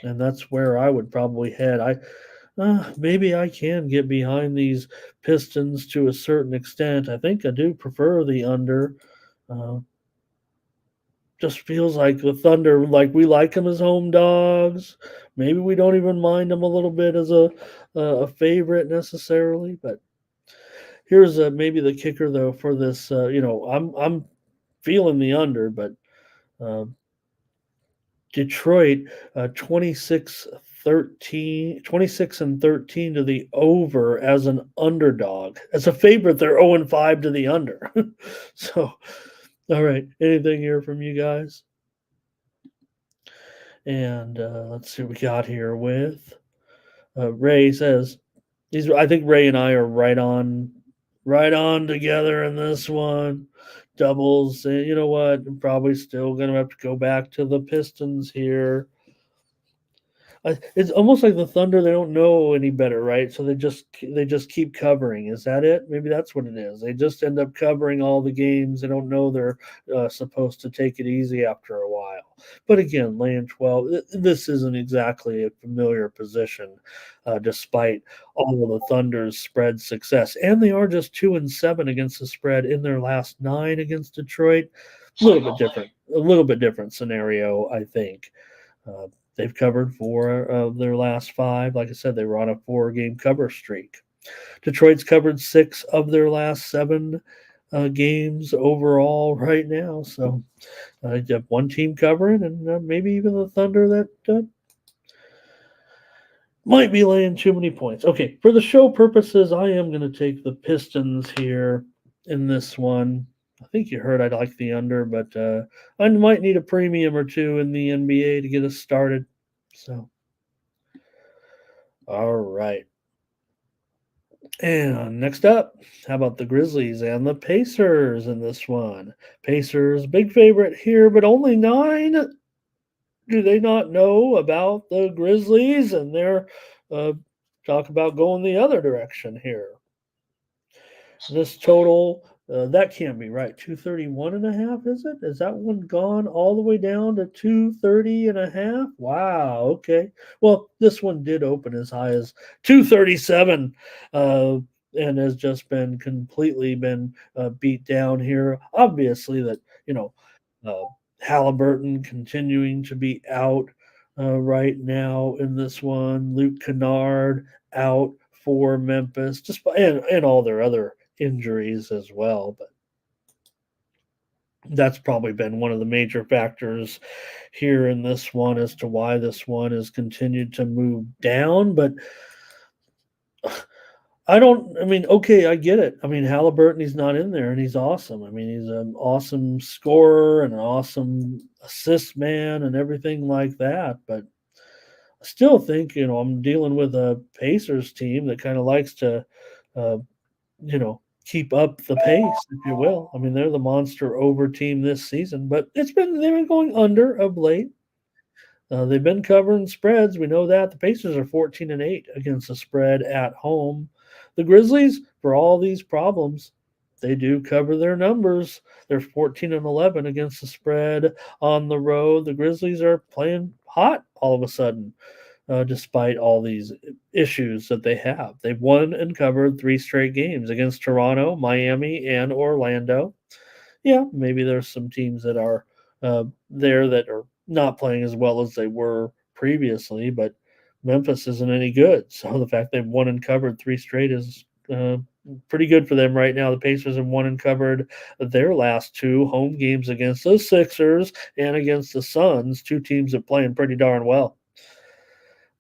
And that's where I would probably head. Maybe I can get behind these Pistons to a certain extent. I think I do prefer the under. Uh, just feels like the Thunder, like we like them as home dogs. Maybe we don't even mind them a little bit as a favorite necessarily. But here's maybe the kicker though for this. I'm feeling the under, but uh, Detroit 26 and 13 to the over as an underdog. As a favorite, they're 0-5 to the under. So, all right. Anything here from you guys? And let's see what we got here with Ray says I think Ray and I are right on together in this one. Doubles. And you know what? I'm probably still going to have to go back to the Pistons here. It's almost like the Thunder, they don't know any better, right? So they just keep covering. Is that it? Maybe that's what it is. They just end up covering all the games. They don't know they're supposed to take it easy after a while. But again, laying 12, this isn't exactly a familiar position, despite all of the Thunder's spread success. And they are just 2-7 against the spread in their last 9 against Detroit. A little bit different scenario, I think. They've covered 4 of their last 5. Like I said, they were on a 4-game cover streak. Detroit's covered 6 of their last 7 games overall right now. So you have one team covering, and maybe even the Thunder that might be laying too many points. Okay, for the show purposes, I am going to take the Pistons here in this one. I think you heard I'd like the under, but I might need a premium or two in the NBA to get us started. So, all right. And next up, how about the Grizzlies and the Pacers in this one? Pacers, big favorite here, but only 9. Do they not know about the Grizzlies and their talk about going the other direction here? This total, that can't be right. 231.5, is it? Is that one gone all the way down to 230.5? Wow. Okay. Well, this one did open as high as 237, and has just been completely beat down here. Obviously, that Halliburton continuing to be out right now in this one. Luke Kennard out for Memphis, and all their other injuries as well. But that's probably been one of the major factors here in this one as to why this one has continued to move down. But okay, I get it. I mean, Halliburton, he's not in there, and he's awesome. I mean, he's an awesome scorer and an awesome assist man and everything like that. But I still think, I'm dealing with a Pacers team that kind of likes to, keep up the pace, if you will. I mean, they're the monster over team this season, but they've been going under of late. They've been covering spreads. We know that the Pacers are 14-8 against the spread at home. The Grizzlies, for all these problems, they do cover their numbers. They're 14-11 against the spread on the road. The Grizzlies are playing hot all of a sudden, despite all these issues that they have. They've won and covered 3 straight games against Toronto, Miami, and Orlando. Yeah, maybe there's some teams that are there that are not playing as well as they were previously, but Memphis isn't any good. So the fact they've won and covered three straight is pretty good for them right now. The Pacers have won and covered their last two home games against the Sixers and against the Suns, two teams that playing pretty darn well.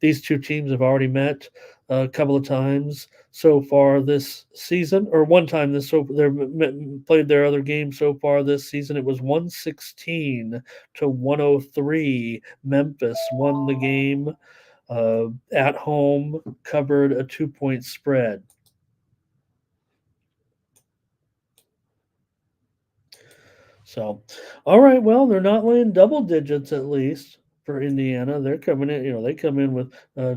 These two teams have already met a couple of times so far this season, or one time this so they've played their other game so far this season. It was 116 to 103. Memphis won the game at home, covered a 2-point spread. So, all right, well, they're not laying double digits at least for Indiana. They're coming in, they come in with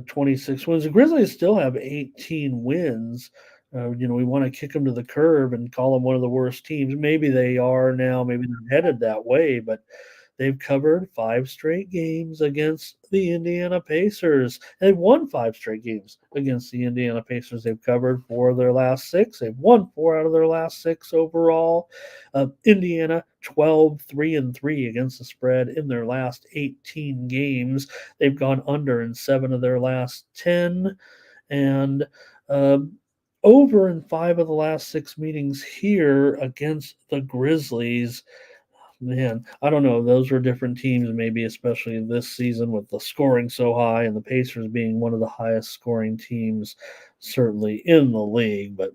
26 wins. The Grizzlies still have 18 wins. We want to kick them to the curb and call them one of the worst teams. Maybe they are now. Maybe they're headed that way, but they've covered 5 straight games against the Indiana Pacers. They've won 5 straight games against the Indiana Pacers. They've covered 4 of their last 6. They've won 4 out of their last 6 overall. Indiana 12-3-3 against the spread in their last 18 games. They've gone under in 7 of their last 10, and over in 5 of the last 6 meetings here against the Grizzlies. Man, I don't know. Those were different teams, maybe especially this season with the scoring so high and the Pacers being one of the highest scoring teams, certainly in the league. But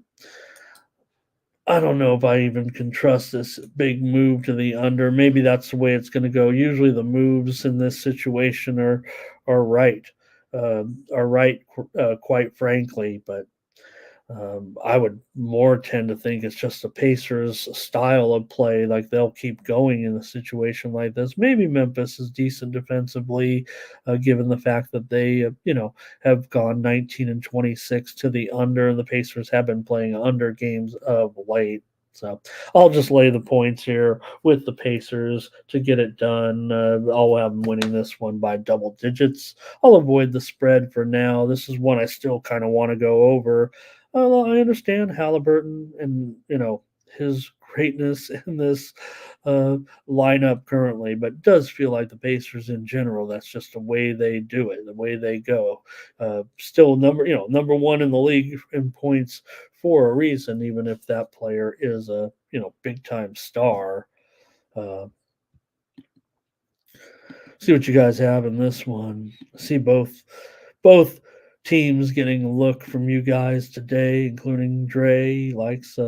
I don't know if I even can trust this big move to the under. Maybe that's the way it's going to go. Usually, the moves in this situation are right, quite frankly. But I would more tend to think it's just the Pacers' style of play. Like they'll keep going in a situation like this. Maybe Memphis is decent defensively, given the fact that they, have gone 19-26 to the under, and the Pacers have been playing under games of late. So I'll just lay the points here with the Pacers to get it done. I'll have them winning this one by double digits. I'll avoid the spread for now. This is one I still kind of want to go over. I understand Halliburton and his greatness in this lineup currently, but it does feel like the Pacers in general. That's just the way they do it, the way they go. Still number one in the league in points for a reason, even if that player is a big time star. See what you guys have in this one. See both teams getting a look from you guys today, including Dre. He likes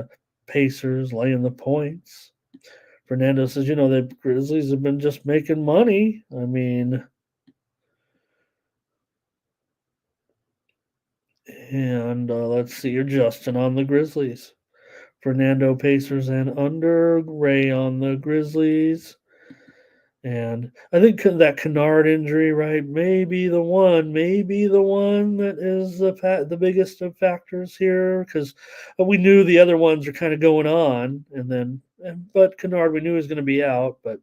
Pacers laying the points. Fernando says, the Grizzlies have been just making money. I mean, and let's see, you're Justin on the Grizzlies. Fernando Pacers and under. Ray on the Grizzlies. And I think that Kennard injury, right, may be the one that is the biggest of factors here, because we knew the other ones are kind of going on, but Kennard we knew he was going to be out. But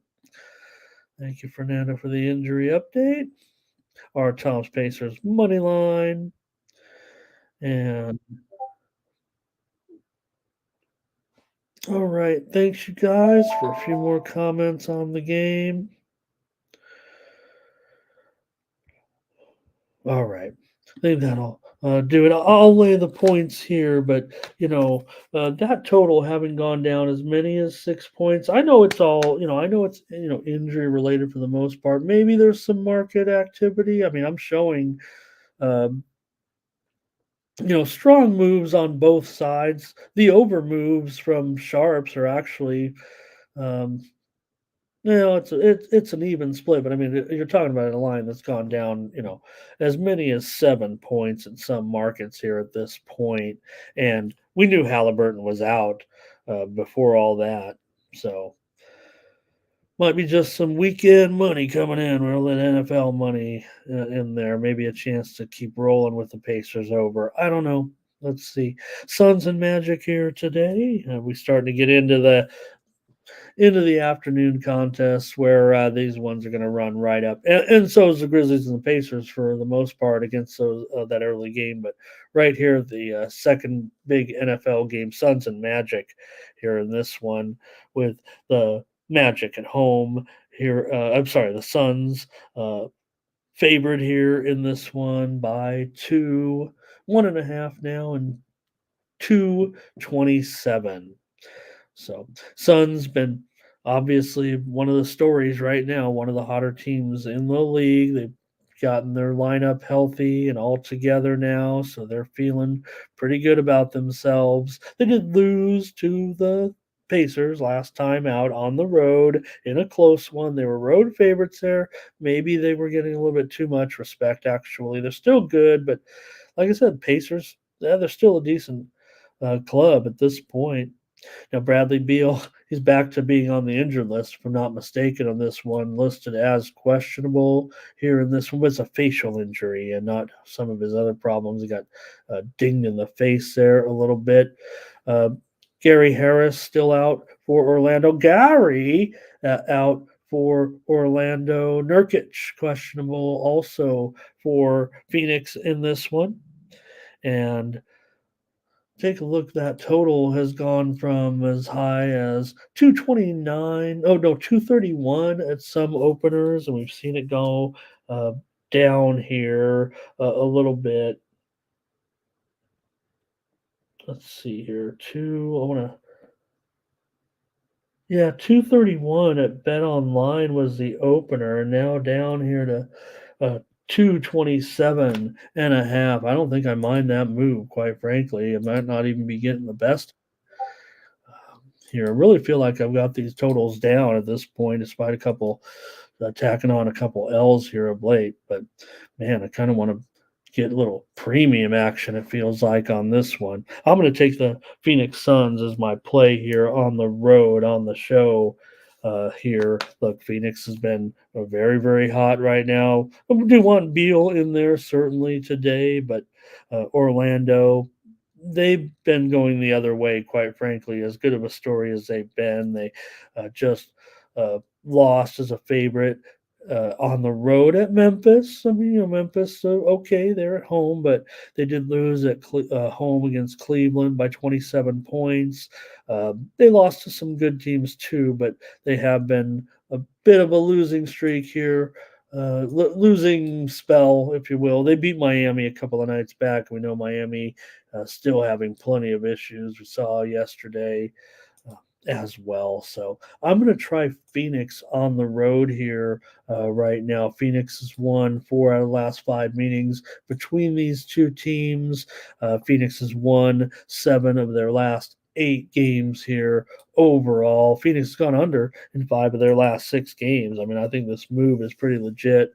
thank you, Fernando, for the injury update. Our Tom's Pacers money line, and all right, thanks you guys for a few more comments on the game. All right. I think that'll do it. I'll lay the points here, but that total having gone down as many as 6 points. I know it's all I know it's injury related for the most part. Maybe there's some market activity. I mean, I'm showing strong moves on both sides. The over moves from sharps are actually it's an even split, but I mean, you're talking about a line that's gone down, as many as 7 points in some markets here at this point. And we knew Halliburton was out before all that, so might be just some weekend money coming in. We'll let NFL money in there, maybe a chance to keep rolling with the Pacers over. I don't know. Let's see. Suns and Magic here today. We starting to get into the afternoon contests where these ones are going to run right up, and so is the Grizzlies and the Pacers for the most part against those that early game. But right here, the second big NFL game, Suns and Magic, here in this one with the Magic at home here. I'm sorry, the Suns favored here in this one by 2, 1.5 now, and 227. So Suns been obviously one of the stories right now, one of the hotter teams in the league. They've gotten their lineup healthy and all together now, so they're feeling pretty good about themselves. They did lose to the Pacers last time out on the road in a close one. They were road favorites there. Maybe they were getting a little bit too much respect, actually. They're still good, but like I said, Pacers, yeah, they're still a decent club at this point. Now, Bradley Beal, he's back to being on the injured list, if I'm not mistaken, on this one, listed as questionable here in this one. But it's a facial injury and not some of his other problems. He got dinged in the face there a little bit. Uh, Gary Harris still out for Orlando. Gary out for Orlando. Nurkic questionable also for Phoenix in this one. And take a look. That total has gone from as high as 229. Oh no, 231 at some openers, and we've seen it go down here a little bit. Let's see here. I want to. Yeah, 231 at Bet Online was the opener, and now down here to 227 and a half. I don't think I mind that move, quite frankly. I might not even be getting the best here. I really feel like I've got these totals down at this point, despite a couple tacking on a couple L's here of late. But man, I kind of want to get a little premium action, it feels like, on this one. I'm going to take the Phoenix Suns as my play here on the road on the show. Here, look, Phoenix has been very, very hot right now. I do want Beal in there certainly today, but Orlando, they've been going the other way, quite frankly. As good of a story as they've been, they just lost as a favorite on the road at Memphis. I mean, Memphis, okay, they're at home, but they did lose at home against Cleveland by 27 points. They lost to some good teams too, but they have been a bit of a losing streak here. Losing spell, if you will. They beat Miami a couple of nights back. We know Miami still having plenty of issues. We saw yesterday as well. So I'm going to try Phoenix on the road here right now. Phoenix has won 4 out of the last 5 meetings between these two teams. Phoenix has won 7 of their last 8 games here overall. Phoenix has gone under in 5 of their last 6 games. I mean, I think this move is pretty legit.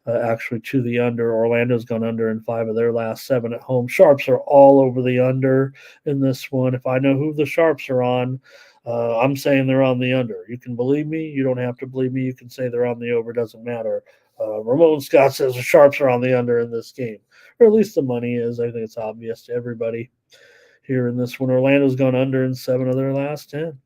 Actually, to the under. Orlando's gone under in 5 of their last 7 at home. Sharps are all over the under in this one. If I know who the Sharps are on, I'm saying they're on the under. You can believe me. You don't have to believe me. You can say they're on the over. Doesn't matter. Ramon Scott says the Sharps are on the under in this game, or at least the money is. I think it's obvious to everybody here in this one. Orlando's gone under in 7 of their last 10.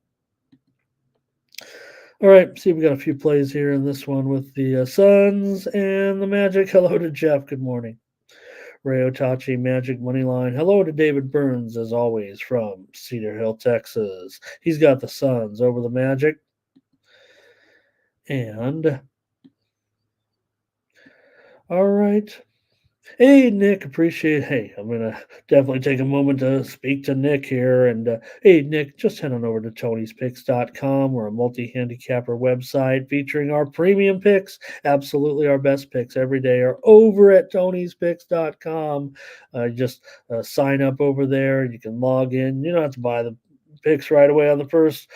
All right, see, we got a few plays here in this one with the Suns and the Magic. Hello to Jeff. Good morning. Ray Otachi, Magic Moneyline. Hello to David Burns, as always, from Cedar Hill, Texas. He's got the Suns over the Magic. And, all right. Hey, Nick, appreciate. Hey, I'm going to definitely take a moment to speak to Nick here. And hey, Nick, just head on over to Tony'sPicks.com. We're a multi-handicapper website featuring our premium picks. Absolutely our best picks every day are over at Tony'sPicks.com. Just sign up over there. You can log in. You don't have to buy the picks right away on the first.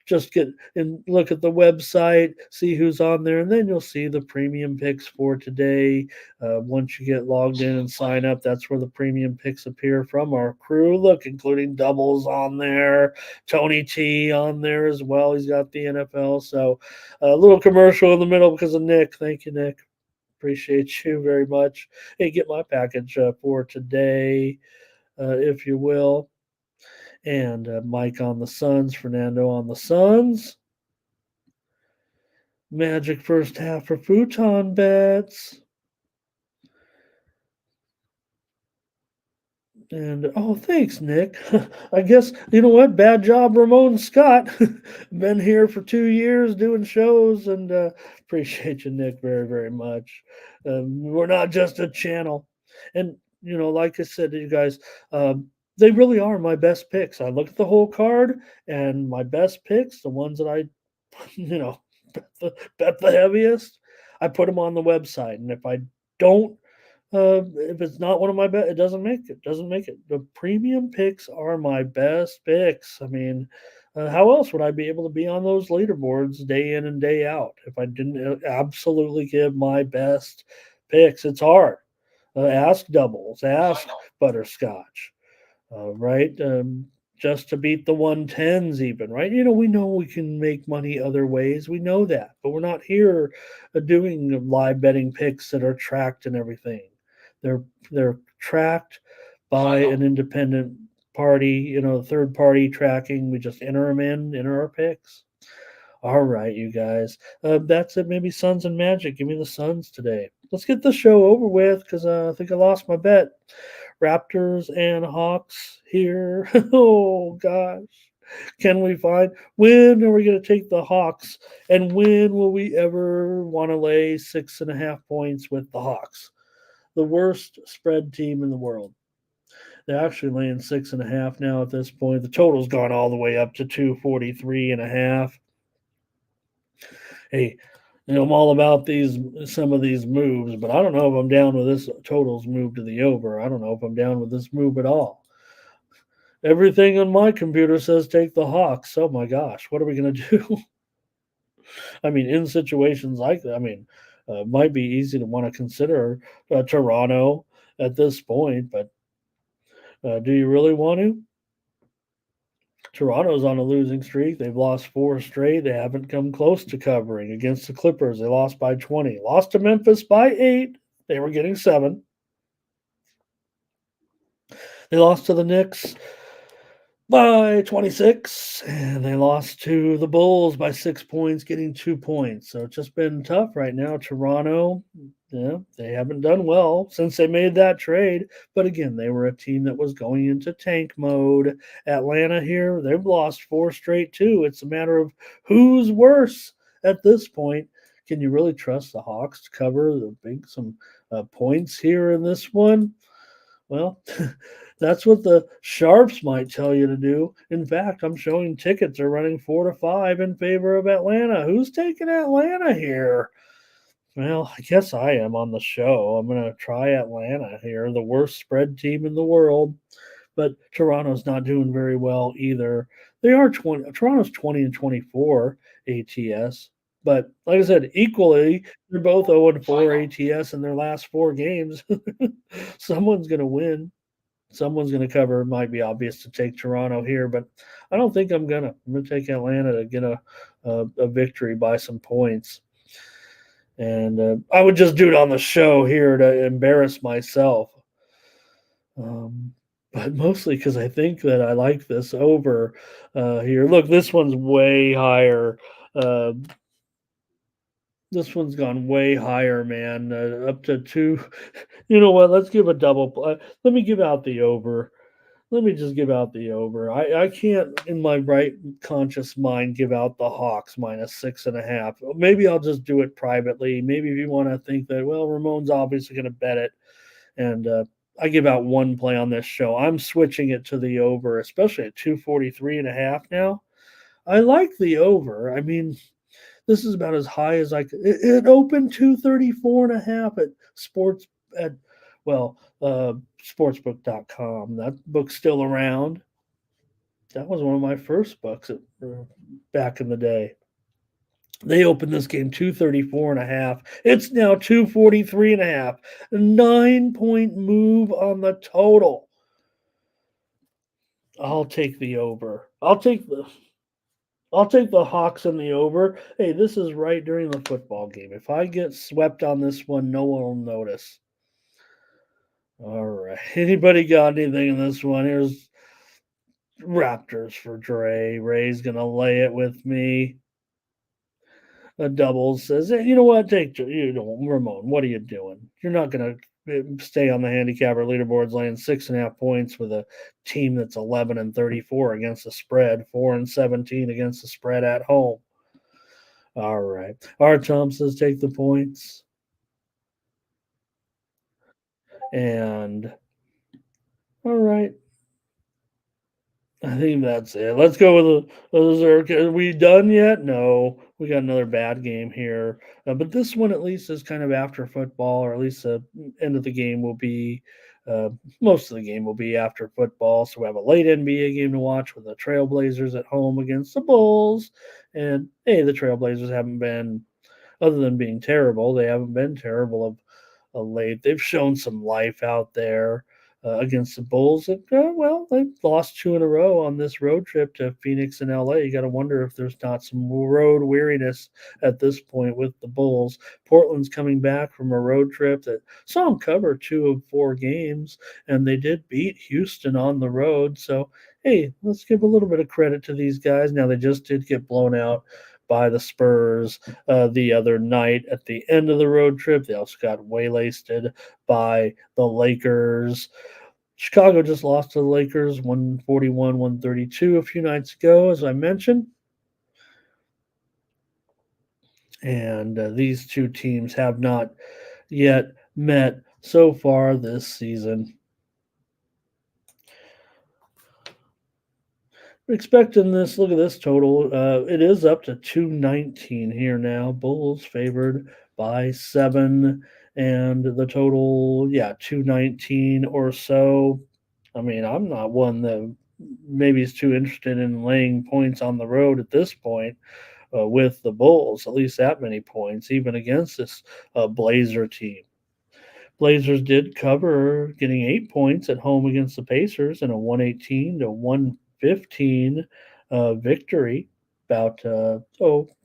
Just get and look at the website, see who's on there, and then you'll see the premium picks for today. Once you get logged in and sign up, that's where the premium picks appear from our crew. Look, including doubles on there, Tony T on there as well. He's got the NFL. So a little commercial in the middle because of Nick. Thank you, Nick. Appreciate you very much. Hey, get my package for today, if you will. And Mike on the Suns, Fernando on the Suns. Magic first half for futon bets. And oh, thanks, Nick. I guess you know what? Bad job, Ramon Scott. Been here for 2 years doing shows, and appreciate you, Nick, very, very much. We're not just a channel, and like I said to you guys, they really are my best picks. I look at the whole card, and my best picks, the ones that I, you know, bet the heaviest, I put them on the website, and if I don't if it's not one of my best, it doesn't make it. Doesn't make it. The premium picks are my best picks. I mean, how else would I be able to be on those leaderboards day in and day out if I didn't absolutely give my best picks? It's hard. Ask doubles. Ask butterscotch. Right. Just to beat the 110s, even right. We know we can make money other ways. We know that, but we're not here doing live betting picks that are tracked and everything. They're they're tracked by an independent party, third party tracking. We just enter our picks. All right, you guys. That's it. Maybe Suns and Magic. Give me the Suns today. Let's get the show over with because I think I lost my bet. Raptors and Hawks here. Oh gosh. Can we find when are we going to take the Hawks? And when will we ever want to lay 6.5 points with the Hawks? The worst spread team in the world. They're actually laying 6.5 now at this point. The total's gone all the way up to 243.5. Hey, I'm all about some of these moves, but I don't know if I'm down with this totals move to the over. I don't know if I'm down with this move at all. Everything on my computer says take the Hawks. Oh my gosh, what are we going to do? I mean, in situations like that, might be easy to want to consider Toronto at this point, but do you really want to? Toronto's on a losing streak. They've lost 4 straight. They haven't come close to covering against the Clippers. They lost by 20. Lost to Memphis by 8. They were getting 7. They lost to the Knicks by 26, and they lost to the Bulls by 6 points, getting 2 points. So it's just been tough right now. Toronto, they haven't done well since they made that trade. But again, they were a team that was going into tank mode. Atlanta here, they've lost 4 straight too. It's a matter of who's worse at this point. Can you really trust the Hawks to cover some points here in this one? Well, that's what the sharps might tell you to do. In fact, I'm showing tickets are running 4-5 in favor of Atlanta. Who's taking Atlanta here? Well, I guess I am on the show. I'm going to try Atlanta here, the worst spread team in the world. But Toronto's not doing very well either. They are 20. Toronto's 20-24 ATS. But like I said, equally, they're both 0-4 ATS in their last 4 games. Someone's going to win. Someone's going to cover. It might be obvious to take Toronto here, but I don't think I'm going to. I'm going to take Atlanta to get a victory by some points. And I would just do it on the show here to embarrass myself. But mostly because I think that I like this over here. Look, this one's way higher. This one's gone way higher, man. Up to 2. You know what? Let's give a double. Let me give out the over. Let me just give out the over. I can't, in my right conscious mind, give out the Hawks minus 6.5. Maybe I'll just do it privately. Maybe if you want to think that, well, Ramon's obviously going to bet it. And I give out one play on this show. I'm switching it to the over, especially at 243.5 now. I like the over. I mean, this is about as high as I could. It opened 234.5 at sportsbook.com. That book's still around. That was one of my first books back in the day. They opened this game 234.5. It's now 243.5. 9-point move on the total. I'll take the over. I'll take the Hawks in the over. Hey, this is right during the football game. If I get swept on this one, no one will notice. All right. Anybody got anything in this one? Here's Raptors for Dre. Ray's going to lay it with me. A double says, hey, you know what? Ramon, what are you doing? You're not going to stay on the handicapper leaderboards, laying 6.5 points with a team that's 11-34 against the spread, 4-17 against the spread at home. All right. Art Tom says take the points. And all right. I think that's it. Let's go with are we done yet? No, we got another bad game here. But this one at least is kind of after football, or at least the end of the game will be. Most of the game will be after football, so we have a late NBA game to watch with the Trailblazers at home against the Bulls. And hey, the Trailblazers haven't been, other than being terrible, they haven't been terrible of late. They've shown some life out there against the Bulls. And, well, they've lost 2 in a row on this road trip to Phoenix and LA. You got to wonder if there's not some road weariness at this point with the Bulls. Portland's coming back from a road trip that saw them cover 2 of 4 games, and they did beat Houston on the road. So, hey, let's give a little bit of credit to these guys. Now, they just did get blown out by the Spurs the other night at the end of the road trip. They also got waylasted by the Lakers. Chicago just lost to the Lakers 141-132 a few nights ago, as I mentioned. And these two teams have not yet met so far this season. Expecting this, look at this total. It is up to 219 here now. Bulls favored by 7, and the total, 219 or so. I mean, I'm not one that maybe is too interested in laying points on the road at this point with the Bulls, at least that many points, even against this Blazer team. Blazers did cover, getting 8 points at home against the Pacers in a 118-115 victory about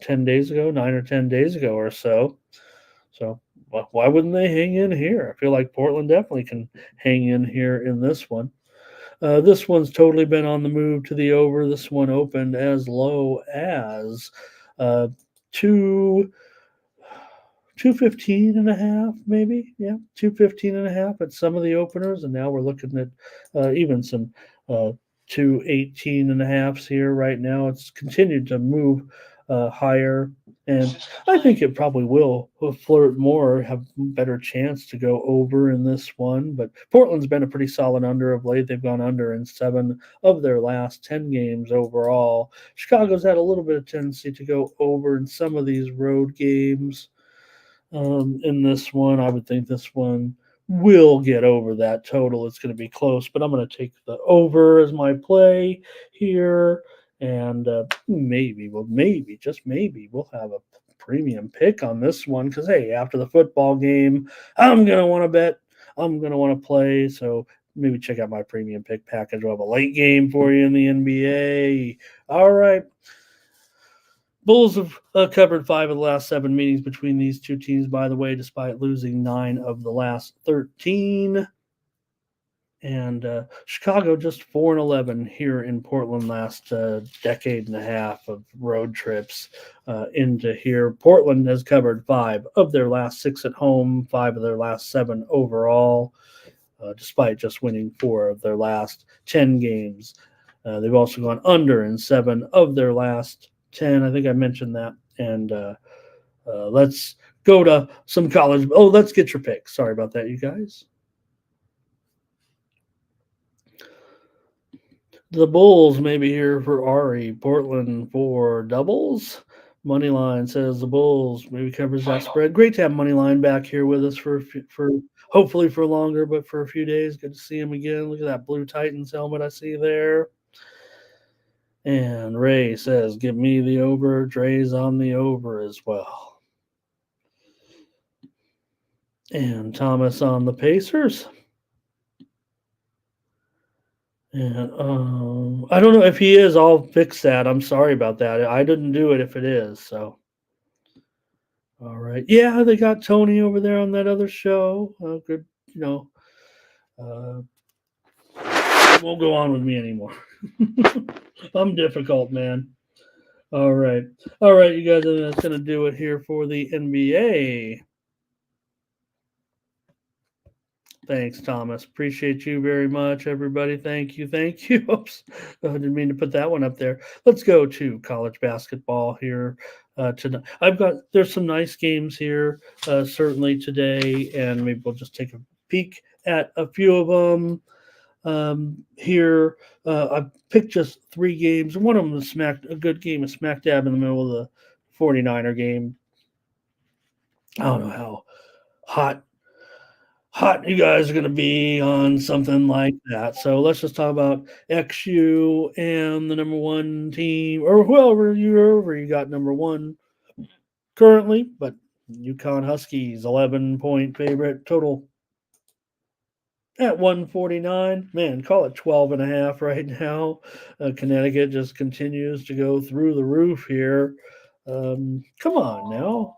10 days ago, 9 or 10 days ago or so. So why wouldn't they hang in here? I feel like Portland definitely can hang in here in this one. This one's totally been on the move to the over. This one opened as low as 215 and a half, maybe. Yeah, 215 and a half at some of the openers. And now we're looking at even some 218 and a halves here right now. It's continued to move higher. And I think it probably will flirt more, have better chance to go over in this one. But Portland's been a pretty solid under of late. They've gone under in 7 of their last 10 games overall. Chicago's had a little bit of tendency to go over in some of these road games. In this one, I would think this one will get over that total. It's going to be close, but I'm going to take the over as my play here. And maybe, just maybe, we'll have a premium pick on this one because, hey, after the football game, I'm going to want to bet. I'm going to want to play. So maybe check out my premium pick package. We'll have a late game for you in the NBA. All right. Bulls have covered 5 of the last 7 meetings between these two teams, by the way, despite losing 9 of the last 13. And Chicago just 4-11 here in Portland last decade and a half of road trips into here. Portland has covered 5 of their last 6 at home, 5 of their last 7 overall, despite just winning 4 of their last 10 games. They've also gone under in 7 of their last 10. I think I mentioned that. And let's go to some college. Oh, let's get your picks. Sorry about that, you guys. The Bulls may be here for Ari. Portland for doubles. Moneyline says the Bulls maybe covers that spread. Great to have Moneyline back here with us for hopefully for longer, but for a few days. Good to see him again. Look at that blue Titans helmet I see there. And Ray says, give me the over. Dre's on the over as well. And Thomas on the Pacers. And I don't know if he is. I'll fix that. I'm sorry about that. I didn't do it if it is. So, all right. Yeah, they got Tony over there on that other show. Good, won't go on with me anymore. I'm difficult, man. All right, you guys. That's gonna do it here for the NBA. Thanks, Thomas. Appreciate you very much, everybody. Thank you. Thank you. Oops. I didn't mean to put that one up there. Let's go to college basketball here tonight. There's some nice games here, certainly today, and maybe we'll just take a peek at a few of them here. I picked just three games. One of them was a good game is smack dab in the middle of the 49er game. I don't know how hot you guys are going to be on something like that. So let's just talk about XU and the number one team, or whoever you got number one currently. But UConn Huskies 11-point favorite, total at 149. Man, call it 12.5 right now. Connecticut just continues to go through the roof here. Come on now.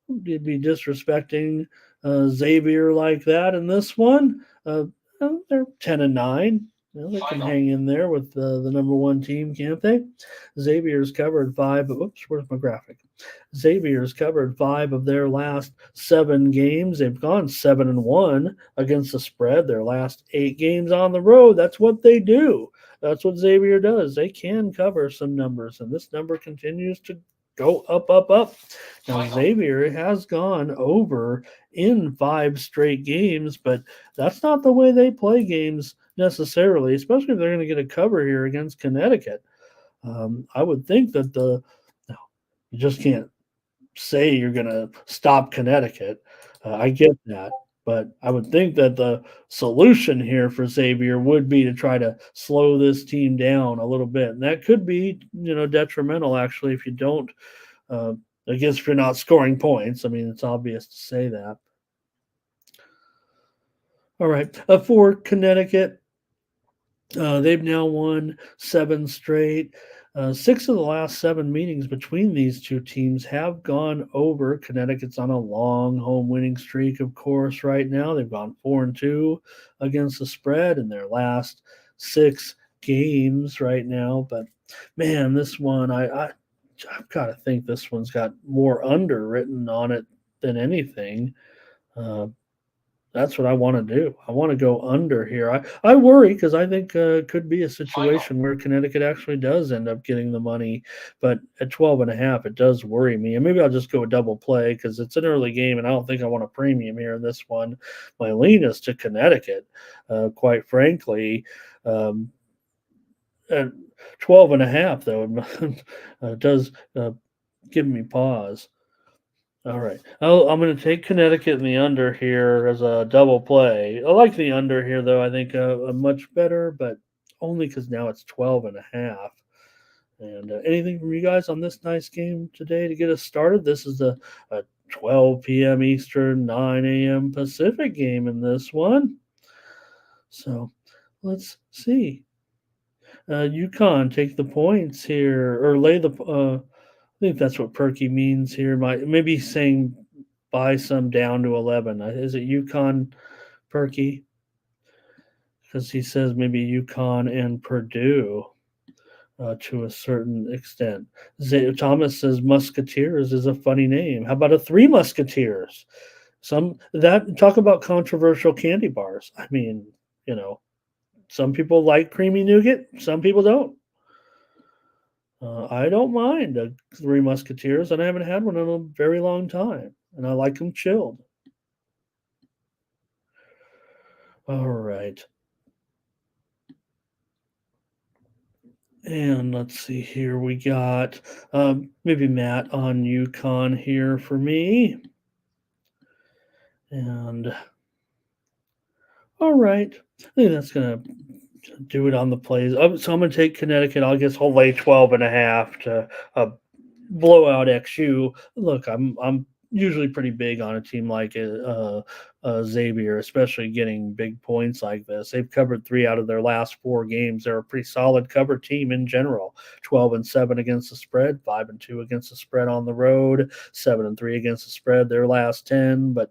You'd be disrespecting Xavier like that in this one. They're 10-9. They can hang in there with the number one team, can't they? Xavier's covered five. Oops, where's my graphic? Xavier's covered five of their last 7 games. They've gone 7-1 against the spread. Their last 8 games on the road. That's what they do. That's what Xavier does. They can cover some numbers, and this number continues to go up, up, up. Now, Xavier has gone over in 5 straight games, but that's not the way they play games necessarily, especially if they're going to get a cover here against Connecticut. I would think that you just can't say you're going to stop Connecticut. I get that. But I would think that the solution here for Xavier would be to try to slow this team down a little bit. And that could be, detrimental, actually, if you don't, I guess if you're not scoring points. I mean, it's obvious to say that. All right. For Connecticut, they've now won 7 straight. 6 of the last 7 meetings between these two teams have gone over. Connecticut's on a long home winning streak, of course, right now. They've gone 4-2 against the spread in their last 6 games right now. But, man, this one, I've got to think this one's got more under written on it than anything. That's what I want to do. I want to go under here. I worry because I think it could be a situation where Connecticut actually does end up getting the money, but at 12.5, it does worry me. And maybe I'll just go a double play because it's an early game, and I don't think I want a premium here in this one. My lean is to Connecticut, quite frankly. At 12.5, though, does give me pause. All right. I'm going to take Connecticut in the under here as a double play. I like the under here, though. I think much better, but only because now it's 12.5. And anything from you guys on this nice game today to get us started? This is a 12 p.m. Eastern, 9 a.m. Pacific game in this one. So let's see. UConn take the points here, or lay the I think that's what Perky means here. Maybe saying buy some down to 11. Is it UConn, Perky? Because he says maybe UConn and Purdue to a certain extent. Thomas says Musketeers is a funny name. How about a 3 Musketeers? Talk about controversial candy bars. I mean, some people like creamy nougat, some people don't. I don't mind a 3 Musketeers, and I haven't had one in a very long time, and I like them chilled. All right. And let's see here. We got maybe Matt on UConn here for me. And all right. I think that's going to do it on the plays. So I'm going to take Connecticut. I guess I'll lay 12.5 to blow out XU. Look, I'm usually pretty big on a team like Xavier, especially getting big points like this. They've covered 3 out of their last 4 games. They're a pretty solid cover team in general. 12-7 against the spread, 5-2 against the spread on the road, 7-3 against the spread their last 10. But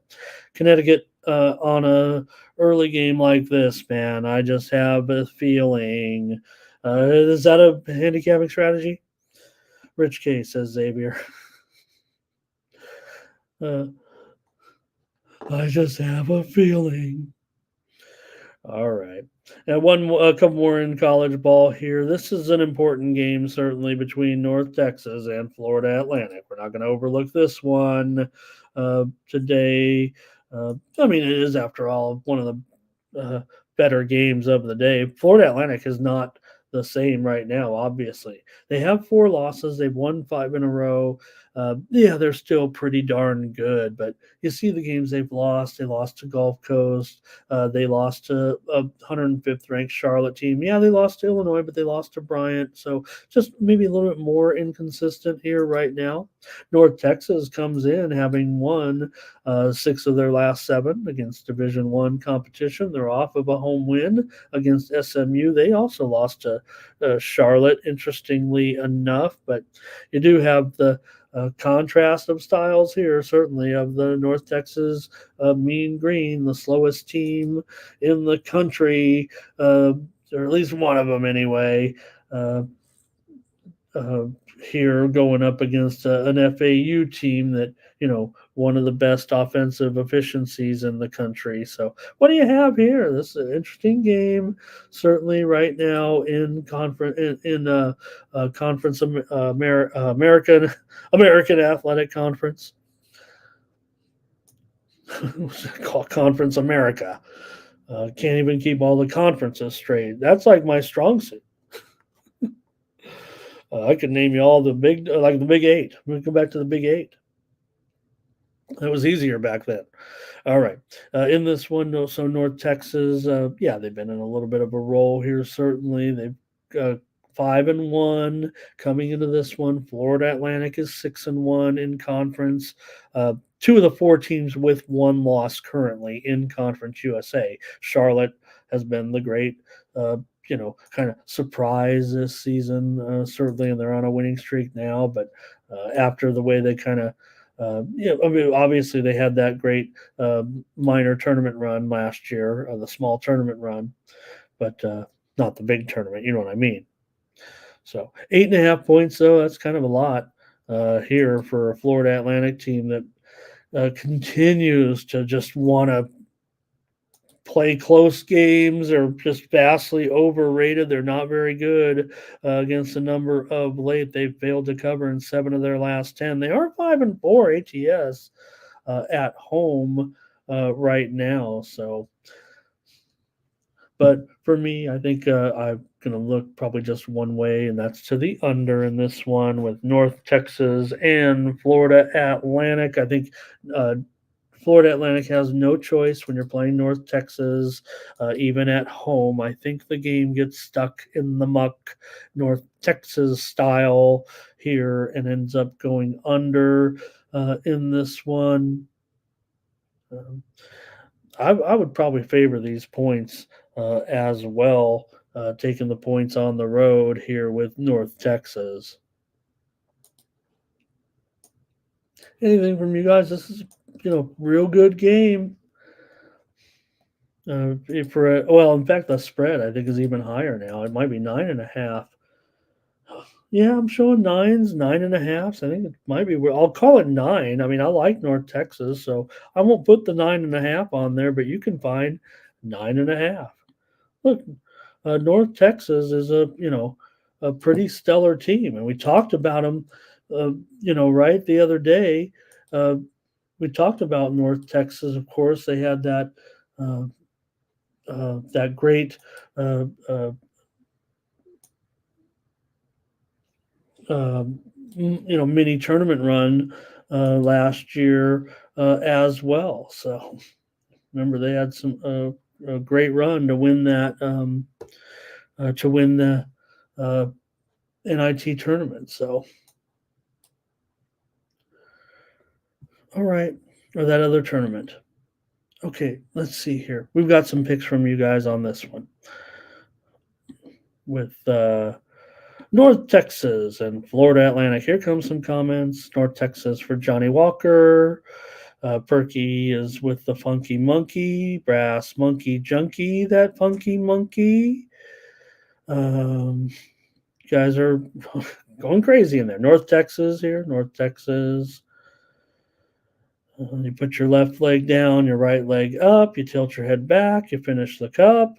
Connecticut on a early game like this, man, I just have a feeling. Is that a handicapping strategy? Rich K says Xavier. I just have a feeling. All right. And a couple more in college ball here. This is an important game, certainly, between North Texas and Florida Atlantic. We're not going to overlook this one today. I mean, it is, after all, one of the better games of the day. Florida Atlantic is not the same right now, obviously. They have 4 losses, they've won 5 in a row. Yeah, they're still pretty darn good, but you see the games they've lost. They lost to Gulf Coast. They lost to a 105th ranked Charlotte team. Yeah, they lost to Illinois, but they lost to Bryant. So just maybe a little bit more inconsistent here right now. North Texas comes in having won 6 of their last 7 against Division One competition. They're off of a home win against SMU. They also lost to Charlotte, interestingly enough, but you do have the contrast of styles here, certainly, of the North Texas Mean Green, the slowest team in the country, or at least one of them anyway. Uh, uh, Here going up against an FAU team that, one of the best offensive efficiencies in the country. So what do you have here? This is an interesting game, certainly right now in conference American Athletic Conference. Called Conference America. Can't even keep all the conferences straight. That's like my strong suit. I could name you all the big, like the Big Eight. We go back to the Big Eight. That was easier back then. All right. In this one, so North Texas, yeah, they've been in a little bit of a roll here. Certainly, they've 5-1 coming into this one. Florida Atlantic is 6-1 in conference. 2 of the 4 teams with 1 loss currently in Conference USA. Charlotte has been the great, kind of surprise this season, certainly, and they're on a winning streak now. But after the way they kind of, I mean, obviously they had that great minor tournament run last year, the small tournament run, but not the big tournament. You know what I mean? So 8.5 points, though, that's kind of a lot here for a Florida Atlantic team that continues to just want to play close games. Are just vastly overrated. They're not very good against the number of late. They've failed to cover in 7 of their last 10. They are 5-4 ATS at home right now. So, but for me, I think I'm going to look probably just one way, and that's to the under in this one with North Texas and Florida Atlantic. I think Florida Atlantic has no choice when you're playing North Texas, even at home. I think the game gets stuck in the muck, North Texas style here, and ends up going under in this one. I would probably favor these points as well, taking the points on the road here with North Texas. Anything from you guys? This is, real good game. In fact, the spread I think is even higher now. It might be 9.5. Yeah, I'm showing 9.5. I think it might be. I'll call it 9. I mean, I like North Texas, so I won't put the 9.5 on there, but you can find 9.5. Look, North Texas is a pretty stellar team, and we talked about them, right the other day. We talked about North Texas. Of course, they had that that great mini tournament run last year as well. So remember, they had a great run to win that to win the NIT tournament. So, all right, or that other tournament. Okay, let's see here. We've got some picks from you guys on this one with North Texas and Florida Atlantic. Here comes some comments. North Texas for Johnny Walker. Perky is with the Funky Monkey. Brass Monkey Junkie, that Funky Monkey. You guys are going crazy in there. North Texas here. North Texas. You put your left leg down, your right leg up, you tilt your head back, you finish the cup.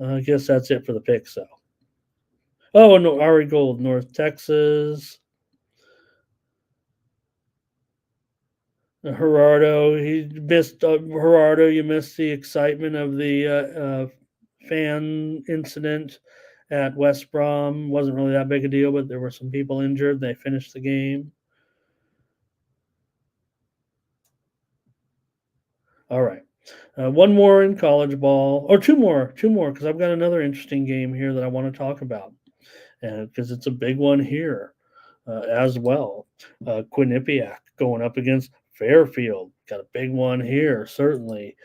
I guess that's it for the picks, though. Oh, no, Ari Gold, North Texas. Gerardo, he missed Gerardo. You missed the excitement of the fan incident at West Brom. Wasn't really that big a deal, but there were some people injured. They finished the game. All right. One more in college ball, or two more, because I've got another interesting game here that I want to talk about, and because it's a big one here as well. Quinnipiac going up against Fairfield. Got a big one here, certainly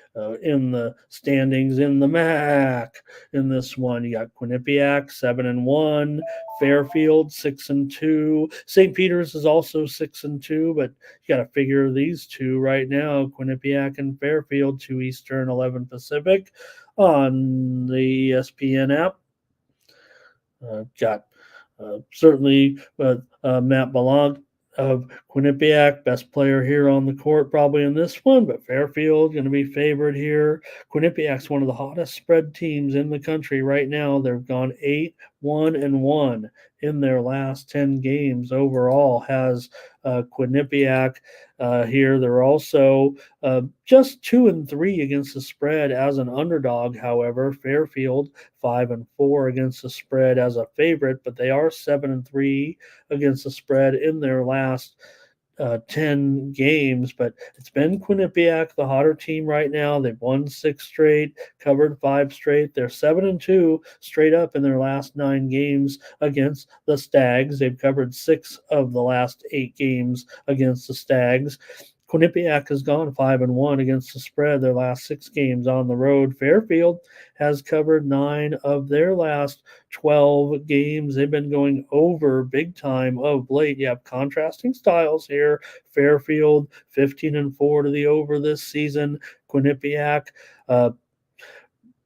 in the standings in the MAC. In this one, you got Quinnipiac 7-1, Fairfield 6-2. St. Peter's is also 6-2, but you got to figure these two right now: Quinnipiac and Fairfield, 2 Eastern, 11 Pacific, on the ESPN app. Got certainly Matt Ballant of Quinnipiac, best player here on the court probably in this one, but Fairfield going to be favored here. Quinnipiac's one of the hottest spread teams in the country right now. They've gone 8-1-1 in their last 10 games overall. Has Quinnipiac here. They're also just 2-3 against the spread as an underdog. However, Fairfield 5-4 against the spread as a favorite, but they are 7-3 against the spread in their last 10 games. But it's been Quinnipiac, the hotter team right now. They've won 6 straight, covered 5 straight. They're 7-2 straight up in their last 9 games against the Stags. They've covered 6 of the last 8 games against the Stags. Quinnipiac has gone 5-1 against the spread their last 6 games on the road. Fairfield has covered 9 of their last 12 games. They've been going over big time of late. You have contrasting styles here. Fairfield 15-4 to the over this season. Quinnipiac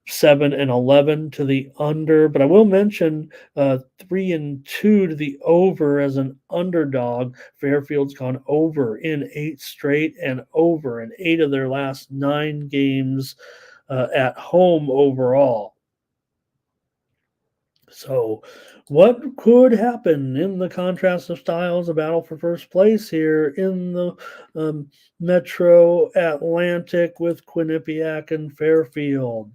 7-11 to the under, but I will mention 3-2 to the over as an underdog. Fairfield's gone over in 8 straight and over in 8 of their last 9 games at home overall. So, what could happen in the contrast of styles, a battle for first place here in the Metro Atlantic with Quinnipiac and Fairfield?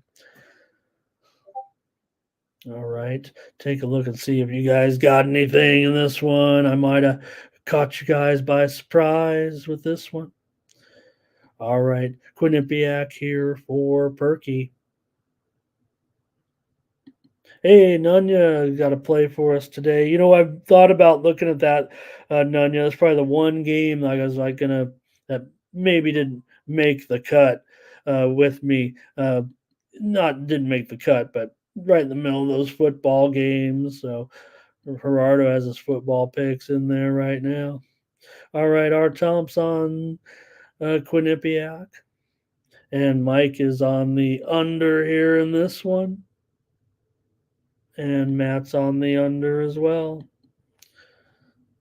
All right. Take a look and see if you guys got anything in this one. I might have caught you guys by surprise with this one. All right. Quinnipiac here for Perky. Hey, Nunya got to play for us today. You know, I've thought about looking at that, Nunya. That's probably the one game I was like that maybe didn't make the cut with me. Not didn't make the cut, but right in the middle of those football games. So Gerardo has his football picks in there right now. All right, R. Thompson, Quinnipiac, and Mike is on the under here in this one, and Matt's on the under as well.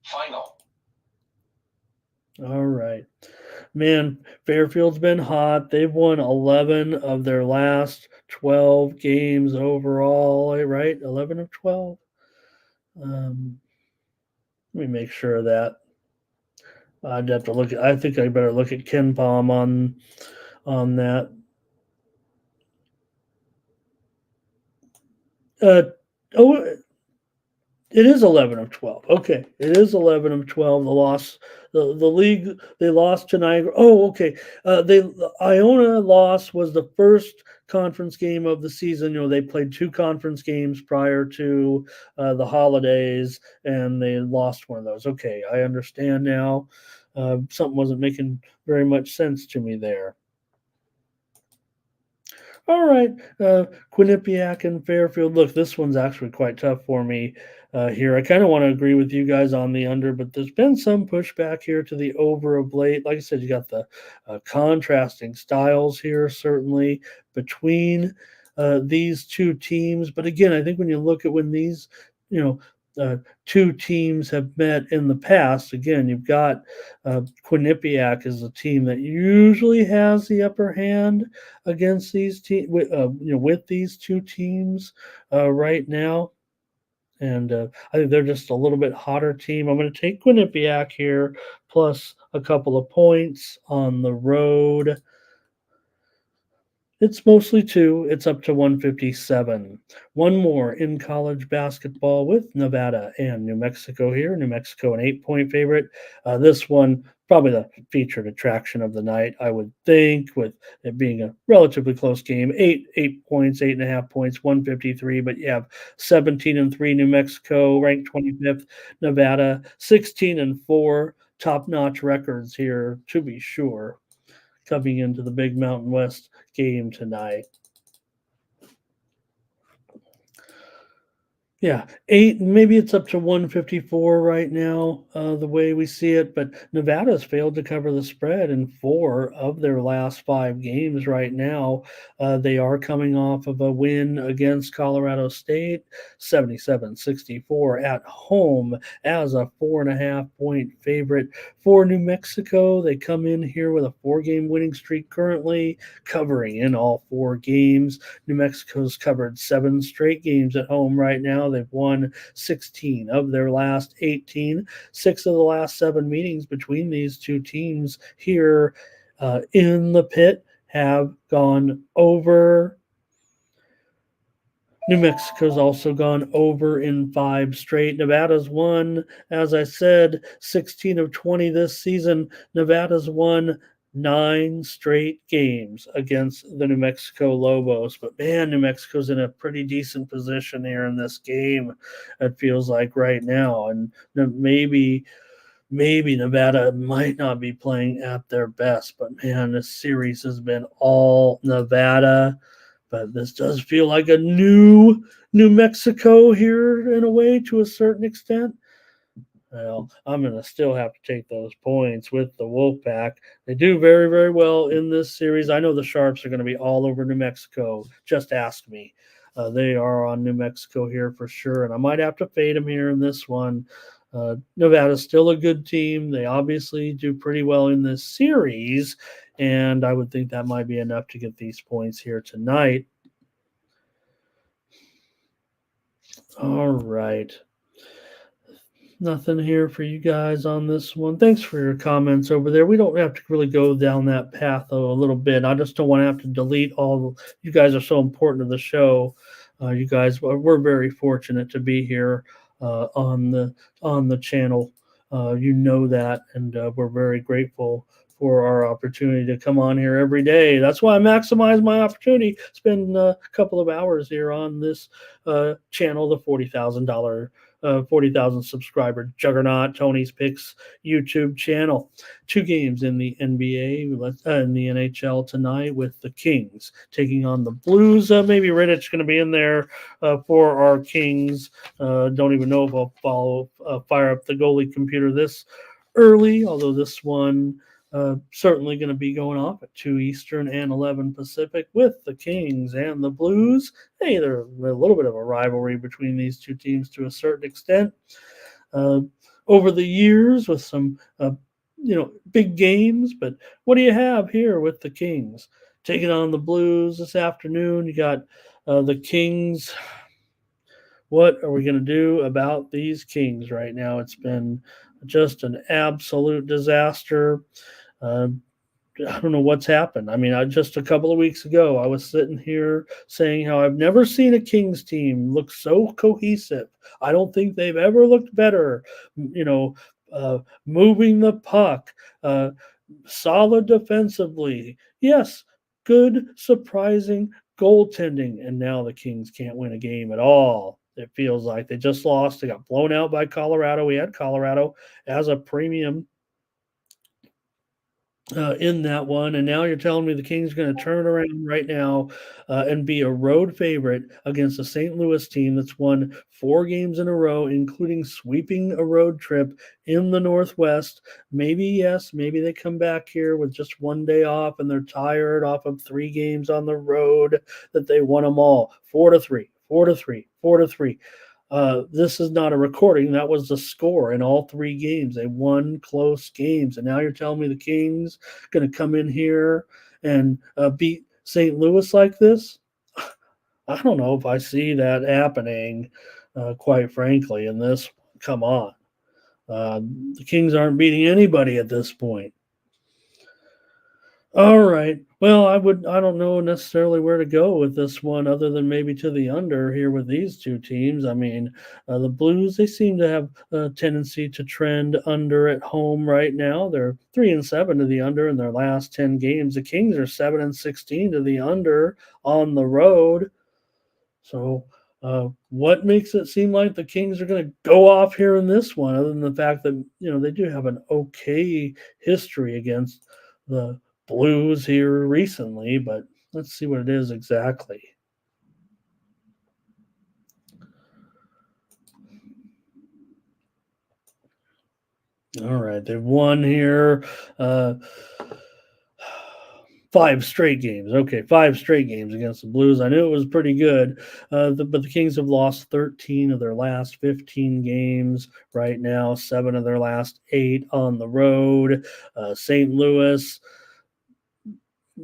Final. All right. Man, Fairfield's been hot. They've won 11 of their last 12 games overall, right? 11 of 12. Let me make sure of that. I'd have to look at. I think I better look at KenPom on that. It is 11 of 12. Okay, it is 11 of 12. The league, they lost to Niagara. Oh, okay. The Iona loss was the first conference game of the season. You know, they played 2 conference games prior to the holidays, and they lost one of those. Okay, I understand now. Something wasn't making very much sense to me there. All right, Quinnipiac and Fairfield. Look, this one's actually quite tough for me here. I kind of want to agree with you guys on the under, but there's been some pushback here to the over of late. Like I said, you got the contrasting styles here, certainly between these two teams. But again, I think when you look at when these, you know, two teams have met in the past. Again, you've got Quinnipiac is a team that usually has the upper hand against these with these two teams right now. And I think they're just a little bit hotter team. I'm going to take Quinnipiac here, plus a couple of points on the road. It's mostly two. It's up to 157. One more in college basketball with Nevada and New Mexico here. New Mexico, an 8-point favorite. This one, probably the featured attraction of the night, I would think, with it being a relatively close game. 8 points, 8.5 points, 153. But you have 17-3 New Mexico, ranked 25th. Nevada, 16-4. Top-notch records here, to be sure, coming into the Big Mountain West game tonight. Yeah, 8, maybe it's up to 154 right now, the way we see it, but Nevada's failed to cover the spread in 4 of their last 5 games right now. They are coming off of a win against Colorado State, 77-64 at home as a 4.5-point favorite for New Mexico. They come in here with a 4-game winning streak currently, covering in all 4 games. New Mexico's covered 7 straight games at home right now. They've won 16 of their last 18. 6 of the last 7 meetings between these two teams here in the pit have gone over. New Mexico's also gone over in 5 straight. Nevada's won, as I said, 16 of 20 this season. Nevada's won 9 straight games against the New Mexico Lobos. But man, New Mexico's in a pretty decent position here in this game, it feels like right now. And maybe Nevada might not be playing at their best, but man, this series has been all Nevada. But this does feel like a new New Mexico here in a way, to a certain extent. Well, I'm going to still have to take those points with the Wolfpack. They do very, very well in this series. I know the Sharps are going to be all over New Mexico. Just ask me. They are on New Mexico here for sure, and I might have to fade them here in this one. Nevada's still a good team. They obviously do pretty well in this series, and I would think that might be enough to get these points here tonight. All right. Nothing here for you guys on this one. Thanks for your comments over there. We don't have to really go down that path a little bit. I just don't want to have to delete all. You guys are so important to the show. You guys, we're very fortunate to be here on the channel. You know that, and we're very grateful for our opportunity to come on here every day. That's why I maximize my opportunity. Spend a couple of hours here on this channel, the $40,000 subscriber juggernaut Tony's Picks YouTube channel. 2 games in the NBA and the NHL tonight, with the Kings taking on the Blues. Maybe Reddit's going to be in there for our Kings. Don't even know if I'll fire up the goalie computer this early, although this one certainly going to be going off at 2 Eastern and 11 Pacific with the Kings and the Blues. Hey, there's a little bit of a rivalry between these two teams to a certain extent. Over the years with some, big games, but what do you have here with the Kings taking on the Blues this afternoon? You got the Kings. What are we going to do about these Kings right now? It's been just an absolute disaster. I don't know what's happened. I mean, just a couple of weeks ago, I was sitting here saying how I've never seen a Kings team look so cohesive. I don't think they've ever looked better. Moving the puck, solid defensively. Yes, good, surprising goaltending. And now the Kings can't win a game at all. It feels like they just lost. They got blown out by Colorado. We had Colorado as a premium in that one, and now you're telling me the Kings are going to turn around right now and be a road favorite against a St. Louis team that's won 4 games in a row, including sweeping a road trip in the Northwest. Maybe they come back here with just 1 day off and they're tired off of 3 games on the road that they won them all. 4-3, 4-3, 4-3. This is not a recording. That was the score in all 3 games. They won close games. And now you're telling me the Kings going to come in here and beat St. Louis like this? I don't know if I see that happening, quite frankly, in this. Come on. The Kings aren't beating anybody at this point. All right. Well, I don't know necessarily where to go with this one other than maybe to the under here with these 2 teams. I mean, the Blues, they seem to have a tendency to trend under at home right now. They're 3-7 to the under in their last 10 games. The Kings are 7-16 to the under on the road. So, what makes it seem like the Kings are going to go off here in this one, other than the fact that they do have an okay history against the Blues here recently? But let's see what it is exactly. All right, they've won here. 5 straight games. Okay, 5 straight games against the Blues. I knew it was pretty good, but the Kings have lost 13 of their last 15 games right now, 7 of their last 8 on the road. St. Louis,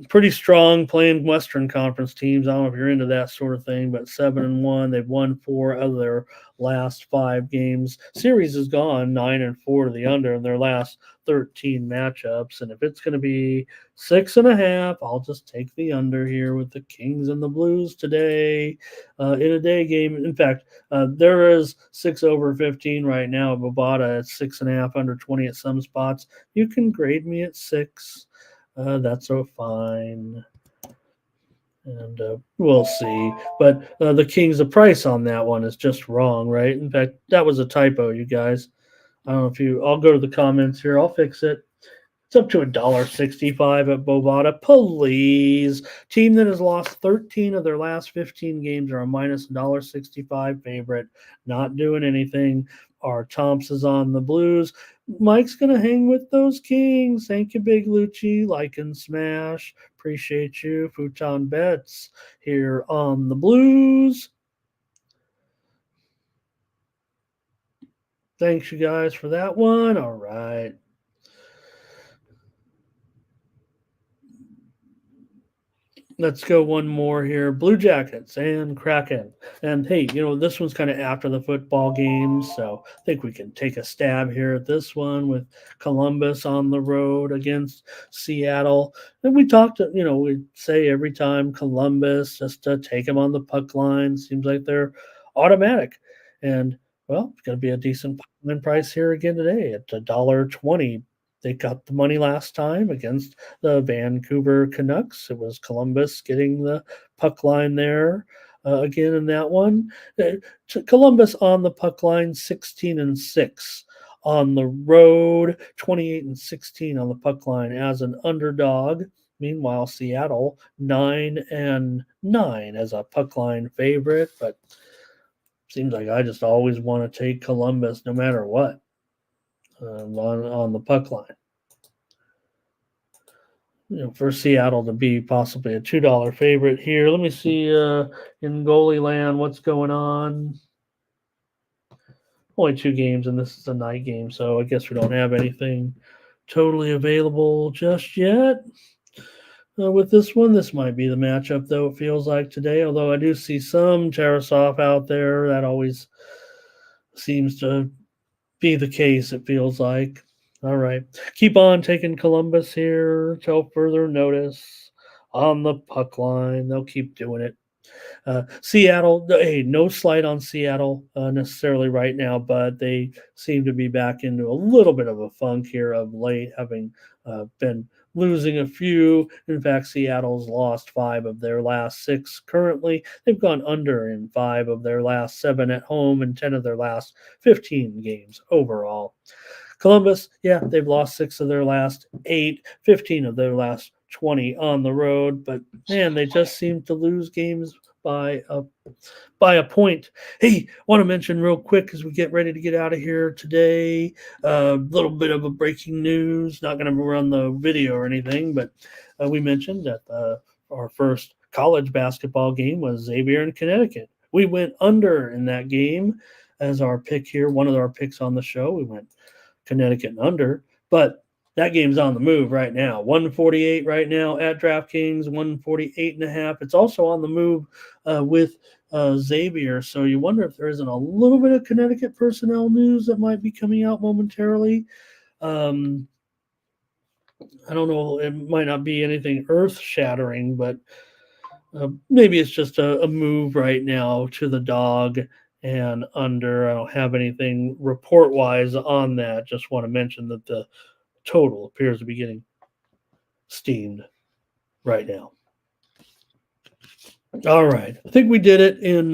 pretty strong playing Western Conference teams. I don't know if you're into that sort of thing, but 7-1. They've won 4 of their last 5 games. Series has gone 9-4 to the under in their last 13 matchups. And if it's going to be 6.5, I'll just take the under here with the Kings and the Blues today in a day game. In fact, there is 6 over 15 right now at Bovada at 6.5 under 20 at some spots. You can grade me at 6. That's so fine. And we'll see. But the Kings, the price on that one is just wrong, right? In fact, that was a typo, you guys. I don't know I'll go to the comments here. I'll fix it. It's up to $1.65 at Bovada. Please. Team that has lost 13 of their last 15 games are a minus $1.65 favorite. Not doing anything. Our Tomps is on the Blues. Mike's going to hang with those Kings. Thank you, Big Lucci. Like and smash. Appreciate you. Futon Bets here on the Blues. Thanks, you guys, for that one. All right. Let's go one more here. Blue Jackets and Kraken. And hey, this one's kind of after the football games, so I think we can take a stab here at this one with Columbus on the road against Seattle. And we talked, we say every time Columbus just to take them on the puck line. Seems like they're automatic. And, well, it's going to be a decent puck line price here again today at $1.20. They got the money last time against the Vancouver Canucks. It was Columbus getting the puck line there again in that one. Columbus on the puck line, 16-6 on the road, 28-16 on the puck line as an underdog. Meanwhile, Seattle 9-9 as a puck line favorite, but seems like I just always want to take Columbus no matter what. On the puck line. For Seattle to be possibly a $2 favorite here. Let me see in goalie land what's going on. Only 2 games, and this is a night game, so I guess we don't have anything totally available just yet. With this one, this might be the matchup, though, it feels like today, although I do see some Tarasov out there. That always seems to be the case, it feels like. All right. Keep on taking Columbus here till further notice on the puck line. They'll keep doing it. Seattle, hey, no slight on Seattle necessarily right now, but they seem to be back into a little bit of a funk here of late, having been losing a few. In fact, Seattle's lost 5 of their last 6 currently. They've gone under in 5 of their last 7 at home and 10 of their last 15 games overall. Columbus, yeah, they've lost 6 of their last 8, 15 of their last 20 on the road, but man, they just seem to lose games by a point. Hey, want to mention real quick as we get ready to get out of here today, a little bit of a breaking news. Not going to run the video or anything, but we mentioned that our first college basketball game was Xavier in Connecticut We went under in that game as our pick here. One of our picks on the show. We went Connecticut and under, but that game's on the move right now. 148 right now at DraftKings, 148.5. It's also on the move with Xavier. So you wonder if there isn't a little bit of Connecticut personnel news that might be coming out momentarily. I don't know. It might not be anything earth-shattering, but maybe it's just a move right now to the dog and under. I don't have anything report-wise on that. Just want to mention that the total appears to be getting steamed right now. All right. I think we did it in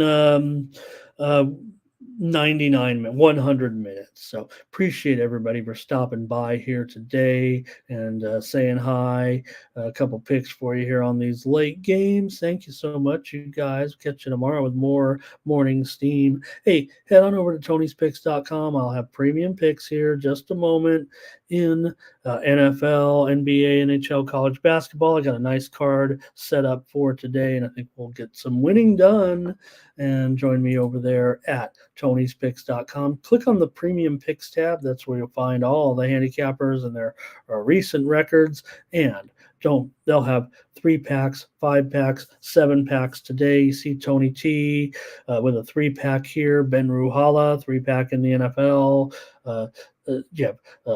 100 minutes. So appreciate everybody for stopping by here today and saying hi. A couple picks for you here on these late games. Thank you so much, you guys. Catch you tomorrow with more morning steam. Hey, head on over to Tony'sPicks.com. I'll have premium picks here just a moment in NFL, NBA, NHL, college basketball. I got a nice card set up for today, and I think we'll get some winning done. And join me over there at Tony'sPicks.com. Click on the Premium Picks tab. That's where you'll find all the handicappers and their recent records. And they'll have 3-packs, 5-packs, 7-packs today. You see Tony T with a 3-pack here. Ben Ruhala, 3-pack in the NFL.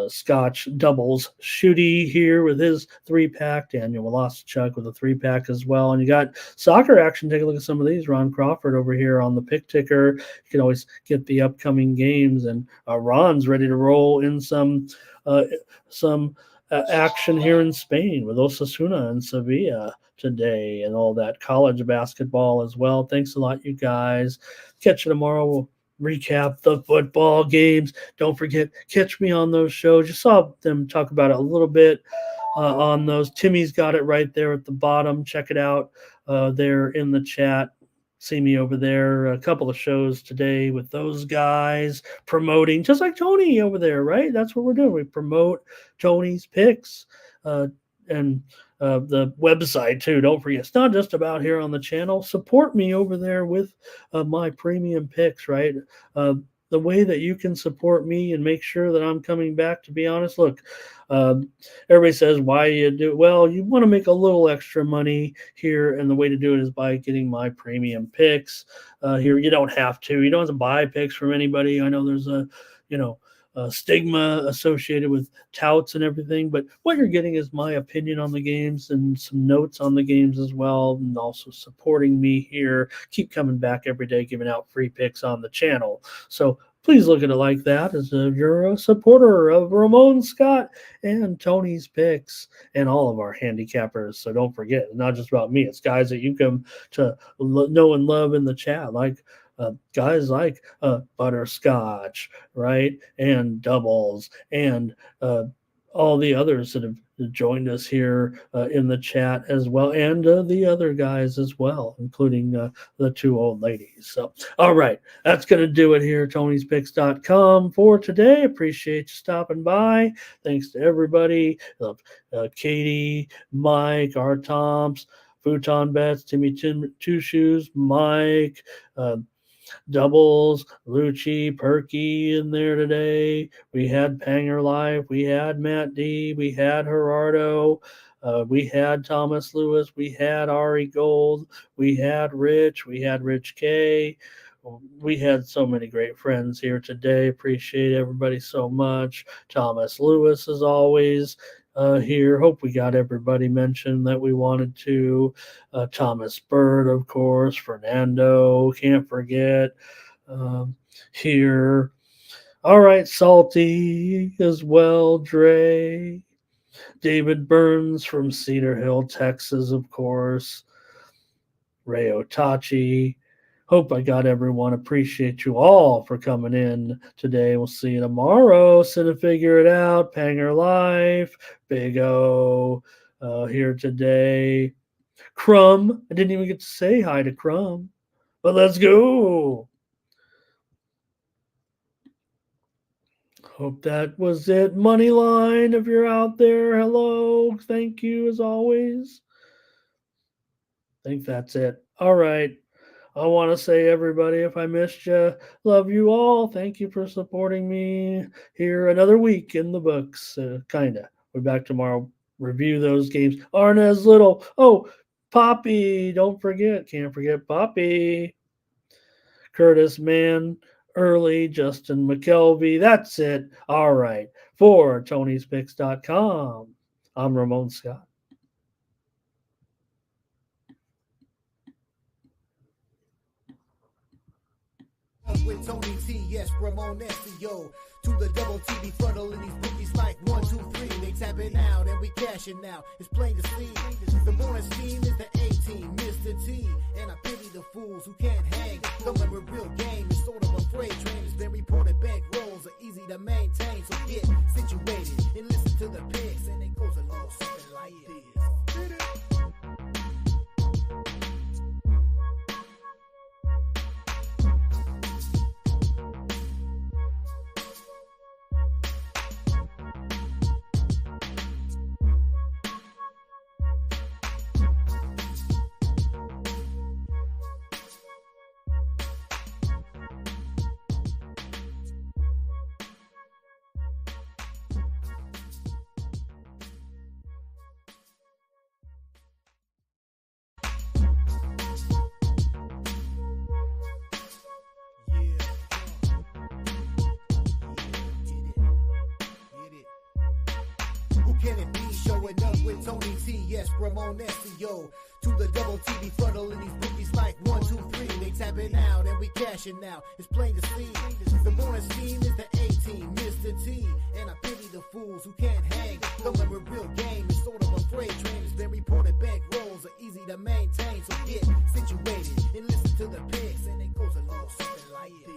Scotch doubles Shooty here with his 3-pack. Daniel Woloschuk with a 3-pack as well. And you got soccer action. Take a look at some of these. Ron Crawford over here on the pick ticker. You can always get the upcoming games. And Ron's ready to roll in some action here in Spain with Osasuna and Sevilla today and all that college basketball as well. Thanks a lot, you guys. Catch you tomorrow. We'll recap the football games. Don't forget, catch me on those shows. You saw them talk about it a little bit on those. Timmy's got it right there at the bottom. Check it out there in the chat. See me over there. A couple of shows today with those guys promoting, just like Tony over there, right? That's what we're doing. We promote Tony's picks and the website too. Don't forget, it's not just about here on the channel. Support me over there with my premium picks, right? The way that you can support me and make sure that I'm coming back, to be honest, look, everybody says, why you do it? Well, you want to make a little extra money here, and the way to do it is by getting my premium picks here. You don't have to. You don't have to buy picks from anybody. I know there's a stigma associated with touts and everything, but what you're getting is my opinion on the games and some notes on the games as well, and also supporting me here. Keep coming back every day, giving out free picks on the channel. So please look at it like that, as you're a supporter of Ramon Scott and Tony's Picks and all of our handicappers. So don't forget, it's not just about me. It's guys that you come to know and love in the chat, like guys like Butterscotch, right, and Doubles, and all the others that have joined us here in the chat as well, and the other guys as well, including the 2 old ladies. So, all right, that's going to do it here, Tony'sPicks.com for today. Appreciate you stopping by. Thanks to everybody, Katie, Mike, our Toms, Futon Bets, Timmy Two Shoes, Mike, Doubles, Lucci, Perky in there today. We had Panger Life. We had Matt D. We had Gerardo. We had Thomas Lewis. We had Ari Gold. We had Rich. We had Rich K. We had so many great friends here today. Appreciate everybody so much. Thomas Lewis, as always, here. Hope we got everybody mentioned that we wanted to. Thomas Bird, of course. Fernando, can't forget. Here. All right, Salty as well. Dre. David Burns from Cedar Hill, Texas, of course. Ray Otachi. Hope I got everyone. Appreciate you all for coming in today. We'll see you tomorrow. Sit and figure it out. Panger Life. Big O here today. Crumb. I didn't even get to say hi to Crumb. But let's go. Hope that was it. Moneyline, if you're out there. Hello. Thank you as always. I think that's it. All right. I want to say, everybody, if I missed you, love you all. Thank you for supporting me here. Another week in the books, kind of. We're back tomorrow. Review those games. Arnez Little. Oh, Poppy. Don't forget. Can't forget Poppy. Curtis Mann. Early. Justin McKelvey. That's it. All right. For Tony'sPicks.com, I'm Ramon Scott. With Tony T, yes, Ramon SEO. To the double TV funnel in these bookies like 1, 2, 3. They tapping out and we cashing now. It's plain to see. The morning steam is the 18, Mr. T. And I pity the fools who can't hang. Coming with real game is sort of a freight train. It's been reported bank rolls are easy to maintain. So get situated and listen to the picks. And it goes a little something like this. Can it be showing up with Tony T? Yes, Ramon SEO. To the double TV funnel in these bookies like 1, 2, 3. They tapping out and we cashing now. It's plain to see. The morning steam is the 18, Mr. T. And I pity the fools who can't hang. Coming with real game is sort of a freight train. It's been reported bank rolls are easy to maintain. So get situated and listen to the picks. And it goes a little something like this.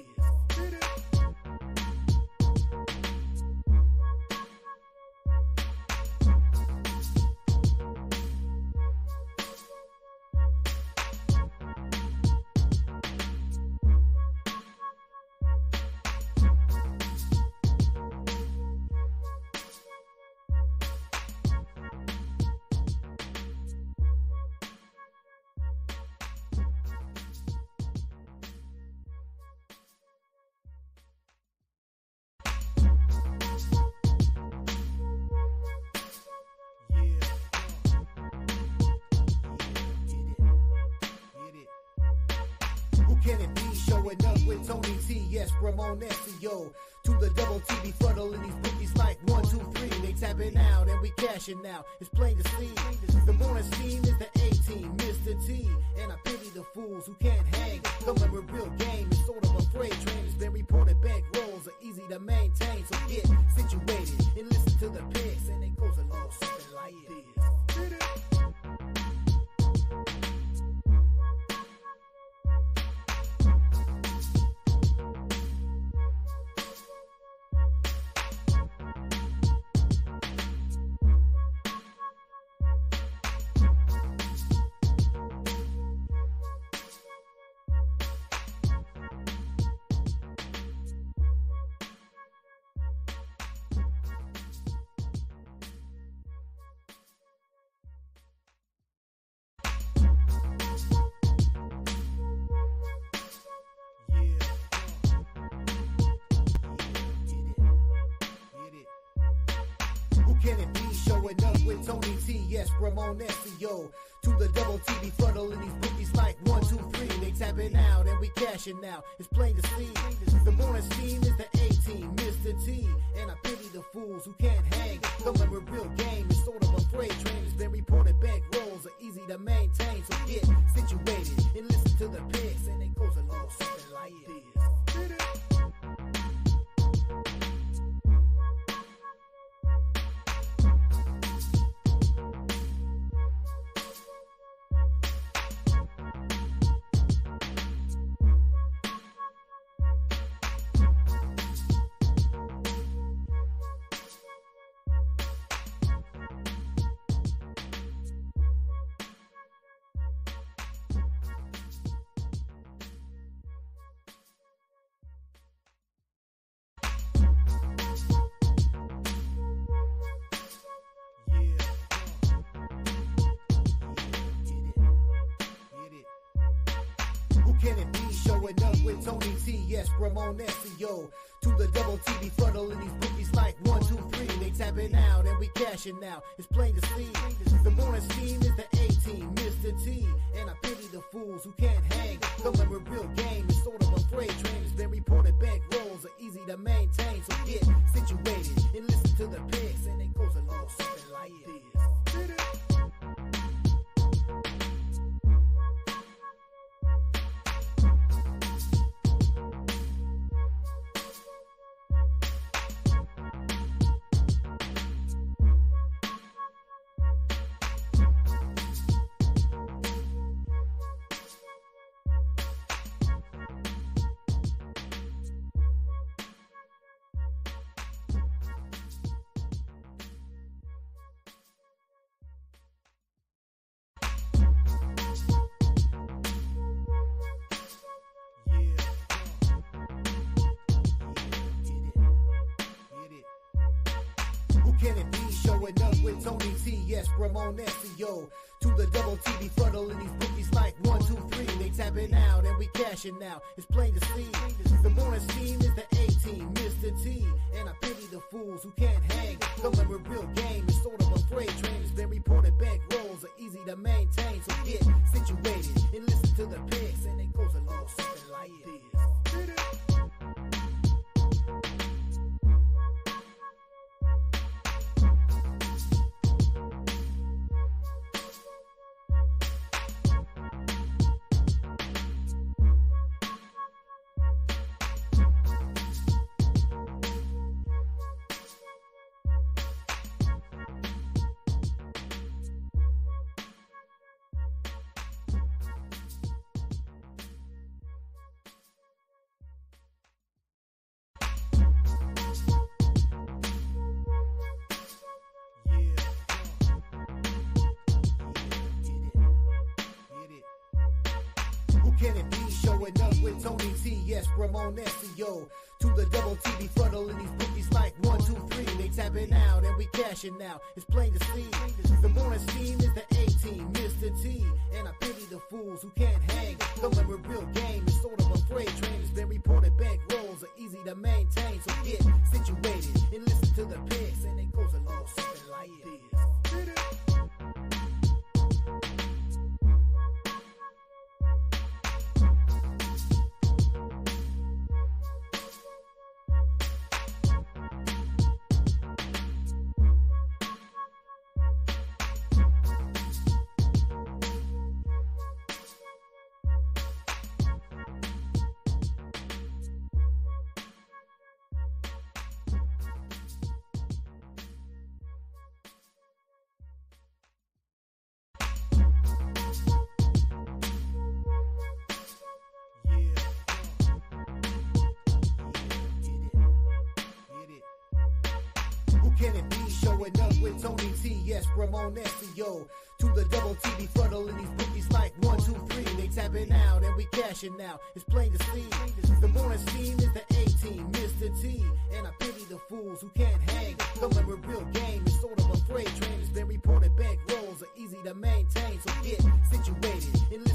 Can it be showing up with Tony T? Yes, Ramon SEO. To the double TV funnel in these bookies like 1, 2, 3. They tapping out and we cashing now. It's plain to see. The morning steam is the 18, Mr. T. And I pity the fools who can't hang. Coming with real game is sort of a freight train. It's been reported bank rolls are easy to maintain. So get situated and listen to the picks. And it goes a little something like this. Can it be showing up with Tony T? Yes, Ramon SEO. To the double TV funnel in these bookies like 1, 2, 3. They tapping out and we cashing now. It's plain to see. The morning steam is the 18, Mr. T. And I pity the fools who can't hang. Coming with real game is sort of a freight train. It's been reported bank rolls are easy to maintain. So get situated and listen to the picks. And it goes a little something like this. can it be? Showing up with Tony T, yes, Ramon SEO. To the double T, befuddling these bookies like 1, 2, 3. They tapping out and we cashing out. It's plain to see. The morning scheme is the A-team, Mr. T. And I pity the fools who can't hang. Coming with real game is sort of a freight train. It's been reported bank rolls are easy to maintain. So get situated and listen to the picks. And it goes a little something like this. Can it be? Showing up with Tony T, yes, Ramon SEO. To the double T, befuddling these bookies like 1, 2, 3. They tapping out and we cashing out. It's plain to see. The morning scheme is the A-team, Mr. T. And I pity the fools who can't hang. Coming with real game is sort of a freight train. It's been reported bank rolls are easy to maintain. So get situated and listen to the picks. And it goes a little something like this. Can it be? Showing up with Tony T, yes, Ramon SEO. To the double T, befuddling these bookies like 1, 2, 3. They tapping out and we cashing out. It's plain to see. The morning scheme is the A-team, Mr. T. And I pity the fools who can't hang. Coming with real game is sort of a freight train. It's been reported bank rolls are easy to maintain. So get situated and listen to the picks. And it goes a little something like this. Can it be? Showing up with Tony T, yes, Ramon SEO. To the double T, befuddling these bookies like 1, 2, 3. They tapping out and we cashing out. It's plain to see. The morning scheme is the A-team, Mr. T. And I pity the fools who can't hang. Coming with real game is sort of a freight train. It's been reported bank rolls are easy to maintain. So get situated and listen